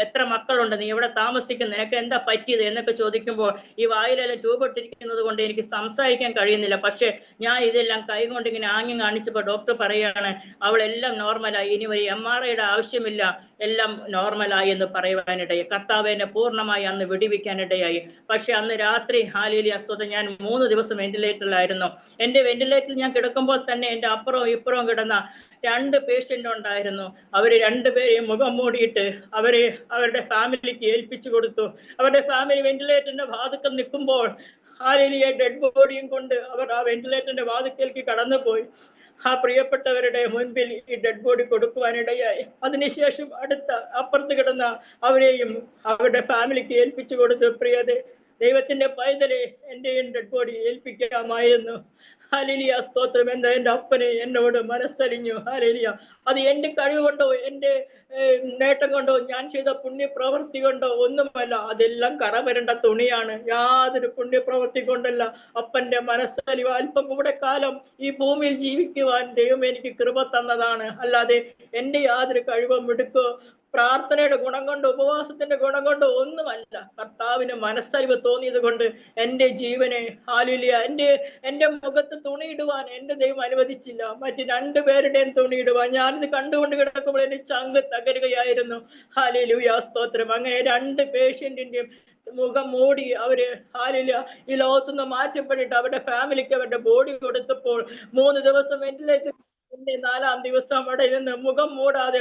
എത്ര മക്കളുണ്ട്? നീ എവിടെ താമസിക്കുന്നു? നിനക്ക് എന്താ പറ്റിയത് എന്നൊക്കെ ചോദിക്കുമ്പോൾ ഈ വായിലെല്ലാം ട്യൂബ് ഇട്ടിരിക്കുന്നത് കൊണ്ട് എനിക്ക് സംസാരിക്കാൻ കഴിയുന്നില്ല. പക്ഷെ ഞാൻ ഇതെല്ലാം കൈകൊണ്ട് ഇങ്ങനെ ആംഗ്യം കാണിച്ചപ്പോൾ ഡോക്ടർ പറയുകയാണ്, അവളെല്ലാം നോർമലായി, ഇനി ഒരു MRIയുടെ ആവശ്യമില്ല, എല്ലാം നോർമലായി എന്ന് പറയുവാനിടയായി. കർത്താവ് എന്നെ പൂർണ്ണമായി അന്ന് വിടിവിക്കാനിടയായി. പക്ഷെ അന്ന് രാത്രി, ഹല്ലേലൂയ, സ്തോത്രം, ഞാൻ 3 ദിവസം വെന്റിലേറ്ററിലായിരുന്നു. എൻ്റെ വെന്റിലേറ്ററിൽ ഞാൻ കിടക്കുമ്പോൾ തന്നെ എൻ്റെ അപ്പുറവും ഇപ്പുറവും കിടന്ന 2 പേഷ്യന്റ് ഉണ്ടായിരുന്നു. അവര് 2 പേരെയും മുഖം മൂടിയിട്ട് അവരുടെ ഫാമിലിക്ക് ഏൽപ്പിച്ചു കൊടുത്തു. അവരുടെ ഫാമിലി വെന്റിലേറ്ററിന്റെ വാതിക്കൽ നിൽക്കുമ്പോൾ ഹല്ലേലൂയ, ഡെഡ് ബോഡിയും കൊണ്ട് അവർ ആ വെന്റിലേറ്ററിന്റെ വാതിക്കലേക്ക് കടന്നുപോയി. ആ പ്രിയപ്പെട്ടവരുടെ മുൻപിൽ ഈ ഡെഡ് ബോഡി കൊടുക്കുവാനിടയായി. അതിനുശേഷം അപ്പുറത്ത് കിടന്ന അവരെയും അവരുടെ ഫാമിലിക്ക് ഏൽപ്പിച്ചു കൊടുത്തു. പ്രിയതേ, ദൈവത്തിന്റെ പൈതലെ, എന്റെയും ഡെഡ് ബോഡി ഏൽപ്പിക്കാമായിരുന്നു. ഹല്ലേലൂയ, സ്തോത്രം. എന്താ എൻ്റെ അപ്പനെ എന്നോട് മനസ്സലിഞ്ഞു. ഹല്ലേലൂയ. അത് എൻ്റെ കഴിവ് കൊണ്ടോ എൻ്റെ നേട്ടം കൊണ്ടോ ഞാൻ ചെയ്ത പുണ്യപ്രവൃത്തി കൊണ്ടോ ഒന്നുമല്ല. അതെല്ലാം കറവരേണ്ട തുണിയാണ്. യാതൊരു പുണ്യപ്രവൃത്തി കൊണ്ടല്ല. അപ്പന്റെ മനസ്സലിവ്. അല്പം കൂടെ കാലം ഈ ഭൂമിയിൽ ജീവിക്കുവാൻ ദൈവം എനിക്ക് കൃപ തന്നതാണ്. അല്ലാതെ എൻ്റെ യാതൊരു കഴിവും എടുക്കോ പ്രാർത്ഥനയുടെ ഗുണം കൊണ്ടോ ഉപവാസത്തിന്റെ ഗുണം കൊണ്ടോ ഒന്നുമല്ല. കർത്താവിന് മനസ്സലിവ് തോന്നിയത് കൊണ്ട് എൻ്റെ ജീവനെ, ഹല്ലേലൂയ, എൻ്റെ മുഖത്ത് തുണിയിടുവാൻ എൻ്റെ ദൈവം അനുവദിച്ചില്ല. മറ്റ് 2 പേരുടെയും തുണിയിടുവാൻ. ഞാനിത് കണ്ടുകൊണ്ട് കിടക്കുമ്പോൾ എൻ്റെ ചങ്ക് തകരുകയായിരുന്നു. ഹല്ലേലൂയ, സ്തോത്രം. അങ്ങനെ 2 പേഷ്യന്റിന്റെയും മുഖം മൂടി അവര്, ഹല്ലേലൂയ, ഈ ലോകത്തുനിന്ന് മാറ്റപ്പെട്ടിട്ട് അവരുടെ ഫാമിലിക്ക് അവരുടെ ബോഡി കൊടുത്തപ്പോൾ 3 ദിവസം വെന്റിലേറ്റർ, 4ാം ദിവസം അവിടെ നിന്ന് മുഖം മൂടാതെ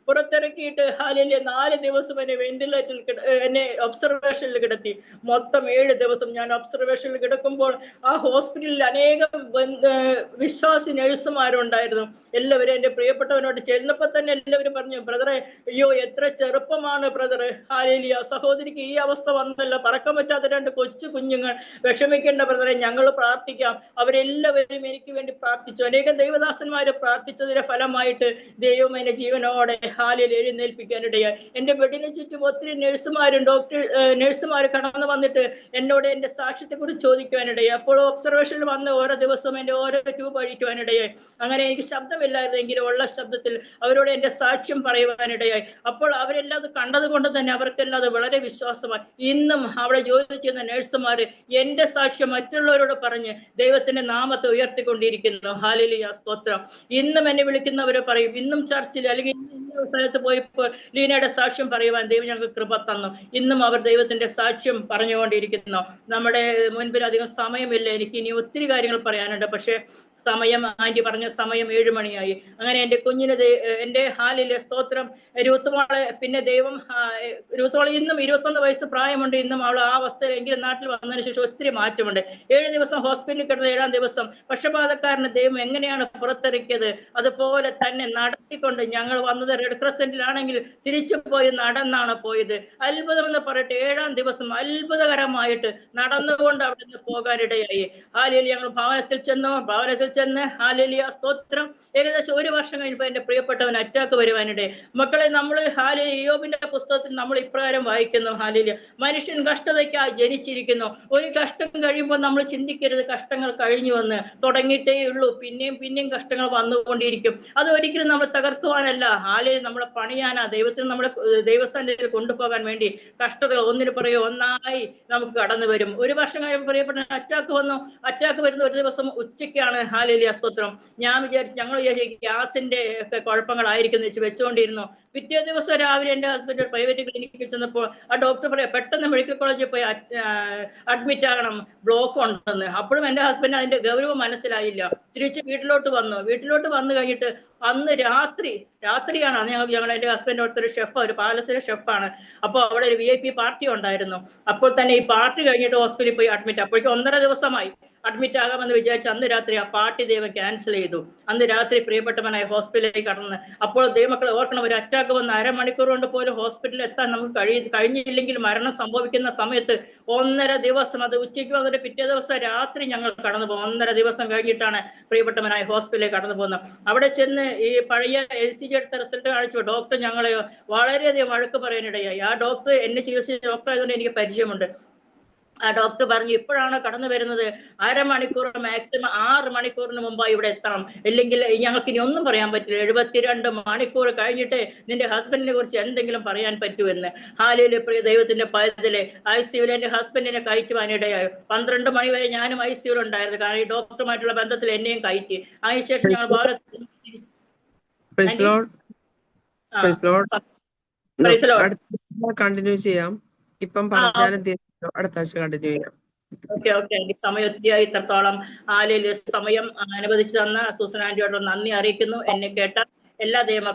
പുറത്തിറക്കിയിട്ട് ഹല്ലേലൂയ 4 ദിവസം എന്നെ വെന്റിലേറ്ററിൽ എന്നെ ഒബ്സർവേഷനിൽ കിടത്തി. മൊത്തം 7 ദിവസം ഞാൻ ഒബ്സർവേഷനിൽ കിടക്കുമ്പോൾ ആ ഹോസ്പിറ്റലിൽ അനേകം വിശ്വാസി നഴ്സുമാരുണ്ടായിരുന്നു. എല്ലാവരും എൻ്റെ പ്രിയപ്പെട്ടവനോട് ചെന്നപ്പോൾ തന്നെ എല്ലാവരും പറഞ്ഞു, ബ്രദറെ, അയ്യോ എത്ര ചെറുപ്പമാണ് ബ്രദറെ. ഹല്ലേലൂയ, സഹോദരിക്ക് ഈ അവസ്ഥ വന്നല്ലോ, പറക്കാൻ പറ്റാത്ത 2 കൊച്ചു കുഞ്ഞുങ്ങൾ, വിഷമിക്കേണ്ട ബ്രദറെ, ഞങ്ങൾ പ്രാർത്ഥിക്കാം. അവരെല്ലാവരും എനിക്ക് വേണ്ടി പ്രാർത്ഥിച്ചു. അനേകം ദൈവദാസന്മാരെ പ്രാർത്ഥിച്ചതിന്റെ ഫലമായിട്ട് ദൈവം എന്നെ ജീവനോടെ ഹല്ലേലൂയ എഴുന്നേൽപ്പിക്കാനിടയായി. എൻ്റെ ബെഡിന് ചുറ്റും ഒത്തിരി നഴ്സുമാർ കടന്നു വന്നിട്ട് എന്നോട് എൻ്റെ സാക്ഷ്യത്തെ കുറിച്ച് ചോദിക്കുവാനിടയായി. അപ്പോൾ ഒബ്സർവേഷനിൽ വന്ന് ഓരോ ദിവസവും എൻ്റെ ഓരോ ട്യൂബ് അഴിക്കുവാനിടയായി. അങ്ങനെ എനിക്ക് ശബ്ദമില്ലായിരുന്നെങ്കിലും ഉള്ള ശബ്ദത്തിൽ അവരോട് എൻ്റെ സാക്ഷ്യം പറയുവാനിടയായി. അപ്പോൾ അവരെല്ലാം അത് കണ്ടത് കൊണ്ട് തന്നെ അവർക്കെല്ലാം അത് വളരെ വിശ്വാസമായി. ഇന്നും അവിടെ ജോലി ചെയ്യുന്ന നഴ്സുമാര് എൻ്റെ സാക്ഷ്യം മറ്റുള്ളവരോട് പറഞ്ഞ് ദൈവത്തിന്റെ നാമത്തെ ഉയർത്തിക്കൊണ്ടിരിക്കുന്നു. ഹല്ലേലൂയ, സ്തോത്രം. ഇന്നും എന്നെ വിളിക്കുന്നവരെ പറയും, ഇന്നും ചർച്ചിൽ അല്ലെങ്കിൽ സ്ഥലത്ത് പോയപ്പോൾ ലീനയുടെ സാക്ഷ്യം പറയുവാൻ ദൈവം ഞങ്ങൾക്ക് കൃപ തന്നു. ഇന്നും അവർ ദൈവത്തിന്റെ സാക്ഷ്യം പറഞ്ഞുകൊണ്ടിരിക്കുന്നു. നമ്മുടെ മുൻപിൽ അധികം സമയമില്ല, എനിക്ക് ഇനി ഒത്തിരി കാര്യങ്ങൾ പറയാനുണ്ട്. പക്ഷെ സമയം ആന്റി പറഞ്ഞ സമയം 7 മണിയായി. അങ്ങനെ എന്റെ കുഞ്ഞിന് എന്റെ ഹാലിലെ സ്തോത്രം രൂത്തുമോളെ പിന്നെ ദൈവം രൂത്തുമോളെ ഇന്നും 21 വയസ്സ് പ്രായമുണ്ട്. ഇന്നും അവൾ ആ അവസ്ഥയിൽ എങ്കിലും നാട്ടിൽ വന്നതിന് ശേഷം ഒത്തിരി മാറ്റമുണ്ട്. 7 ദിവസം ഹോസ്പിറ്റലിൽ കിടന്ന 7-ാം ദിവസം പക്ഷപാതക്കാരന് ദൈവം എങ്ങനെയാണ് പുറത്തിറക്കിയത് അതുപോലെ തന്നെ നടത്തിക്കൊണ്ട് ഞങ്ങൾ വന്നത് റെഡ് ക്രസന്റിലാണെങ്കിൽ തിരിച്ചു പോയി നടന്നാണ് പോയത്. അത്ഭുതമെന്ന് പറയട്ടെ, 7-ാം ദിവസം അത്ഭുതകരമായിട്ട് നടന്നുകൊണ്ട് അവിടെ നിന്ന് പോകാനിടയായി. ഹാലേലൂയ. ഞങ്ങൾ ഭവനത്തിൽ ചെന്ന് ഹാലേലൂയ സ്തോത്രം ഏകദേശം 1 വർഷം കഴിഞ്ഞപ്പോൾ എന്റെ പ്രിയപ്പെട്ടവൻ അറ്റാക്ക് വരുവാനിടെ. മക്കളെ, നമ്മൾ ഹാലേലൂയ യോബിന്റെ പുസ്തകത്തിൽ നമ്മൾ ഇപ്രകാരം വായിക്കുന്നു. ഹാലേലൂയ, മനുഷ്യൻ കഷ്ടതയ്ക്കായി ജനിച്ചിരിക്കുന്നു. ഒരു കഷ്ടം കഴിയുമ്പോൾ നമ്മൾ ചിന്തിക്കരുത് കഷ്ടങ്ങൾ കഴിഞ്ഞുവെന്ന്. തുടങ്ങിയിട്ടേ ഉള്ളൂ, പിന്നെയും കഷ്ടങ്ങൾ വന്നുകൊണ്ടിരിക്കും. അത് ഒരിക്കലും നമ്മൾ തകർക്കുവാനല്ല, ഹാലേലൂയ നമ്മളെ പണിയാനാ. ദൈവത്തിന് നമ്മളെ ദൈവസ്ഥാനത്തിൽ കൊണ്ടുപോകാൻ വേണ്ടി കഷ്ടതകൾ ഒന്നിന് പറയോ ഒന്നായി നമുക്ക് കടന്നു വരും. 1 വർഷം കഴിയുമ്പോൾ പ്രിയപ്പെട്ട അറ്റാക്ക് വന്നു. അറ്റാക്ക് വരുന്ന ഒരു ദിവസം ഉച്ചയ്ക്കാണ്. ഹാലേലൂയ സ്തോത്രം. ഞങ്ങൾ വിചാരിച്ചു ഗ്യാസിന്റെ ഒക്കെ കുഴപ്പങ്ങളായിരിക്കും എന്ന് വെച്ചുകൊണ്ടിരുന്നു. പിറ്റേ ദിവസം രാവിലെ എന്റെ ഹസ്ബൻഡ് പ്രൈവറ്റ് ക്ലിനിക്കിൽ ചെന്നപ്പോൾ ആ ഡോക്ടർ പറയാം പെട്ടെന്ന് മെഡിക്കൽ കോളേജിൽ പോയി അഡ്മിറ്റ് ആകണം, ബ്ലോക്ക് ഉണ്ടെന്ന്. അപ്പോഴും എന്റെ ഹസ്ബൻഡ് അതിന്റെ ഗൗരവം മനസ്സിലായില്ല. തിരിച്ച് വീട്ടിലോട്ട് വന്നു കഴിഞ്ഞിട്ട് അന്ന് രാത്രിയാണ് ഞങ്ങൾ എന്റെ ഹസ്ബൻഡ് അടുത്തൊരു ഷെഫ്, ഒരു പാലസിലെ ഷെഫാണ്. അപ്പോൾ അവിടെ ഒരു VIP പാർട്ടി ഉണ്ടായിരുന്നു. അപ്പോൾ തന്നെ ഈ പാർട്ടി കഴിഞ്ഞിട്ട് ഹോസ്പിറ്റലിൽ പോയി അഡ്മിറ്റ്. അപ്പോഴേക്കും 1.5 ദിവസമായി അഡ്മിറ്റ് ആകാമെന്ന് വിചാരിച്ച് അന്ന് രാത്രി ആ പാർട്ടി ദൈവം ക്യാൻസൽ ചെയ്തു. അന്ന് രാത്രി പ്രിയപ്പെട്ടവനായി ഹോസ്പിറ്റലിലേക്ക് കടന്ന്. അപ്പോൾ ദൈവമക്കളെ ഓർക്കണം, ഒരു അറ്റാക്ക് വന്ന് 1/2 മണിക്കൂർ കൊണ്ട് പോലും ഹോസ്പിറ്റലിൽ എത്താൻ നമുക്ക് കഴിഞ്ഞില്ലെങ്കിൽ മരണം സംഭവിക്കുന്ന സമയത്ത് 1.5 ദിവസം, അത് ഉച്ചയ്ക്ക് വന്നിട്ട് പിറ്റേ ദിവസം രാത്രി ഞങ്ങൾ കടന്നു പോകും. 1.5 ദിവസം കഴിഞ്ഞിട്ടാണ് പ്രിയപ്പെട്ടവനായി ഹോസ്പിറ്റലിലേക്ക് കടന്നു പോകുന്നത്. അവിടെ ചെന്ന് ഈ പഴയ LCG എടുത്ത റിസൾട്ട് കാണിച്ചു ഡോക്ടർ ഞങ്ങളെ വളരെയധികം വഴക്ക് പറയാനിടയായി. ആ ഡോക്ടർ എന്നെ ചികിത്സിച്ച ഡോക്ടർ ആയതുകൊണ്ട് എനിക്ക് പരിചയമുണ്ട്. ആ ഡോക്ടർ പറഞ്ഞു, ഇപ്പോഴാണ് കടന്നു വരുന്നത്, 1/2 മണിക്കൂർ മാക്സിമം 6 മണിക്കൂറിന് മുമ്പായി ഇവിടെ എത്തണം, ഇല്ലെങ്കിൽ ഞങ്ങൾക്ക് ഇനി ഒന്നും പറയാൻ പറ്റില്ല. 72 മണിക്കൂർ കഴിഞ്ഞിട്ട് നിന്റെ ഹസ്ബൻഡിനെ കുറിച്ച് എന്തെങ്കിലും പറയാൻ പറ്റുമെന്ന്. ഹാലേലൂയ. പ്രിയ ദൈവത്തിന്റെ പൈതലെ, ICUവിൽ എന്റെ ഹസ്ബൻഡിനെ കയറ്റുവാനിടയായി. 12 മണി വരെ ഞാനും ICUവിൽ ഉണ്ടായിരുന്നു. കാരണം ഈ ഡോക്ടറുമായിട്ടുള്ള ബന്ധത്തിൽ എന്നെയും കയറ്റി. അതിനുശേഷം ഞങ്ങൾ
കണ്ടിന്യൂ ചെയ്യാം. ഇപ്പം പറഞ്ഞാലും അടുത്ത ആഴ്ച കണ്ടിന്യൂ ചെയ്യാം.
ഓക്കെ. എനിക്ക് സമയം ഒത്തിരിയായി. ഇത്രത്തോളം സമയം അനുവദിച്ചു തന്ന സൂസൻ ആന്റിയോട് നന്ദി അറിയിക്കുന്നു. എന്നെ കേട്ട എല്ലാ ദൈവ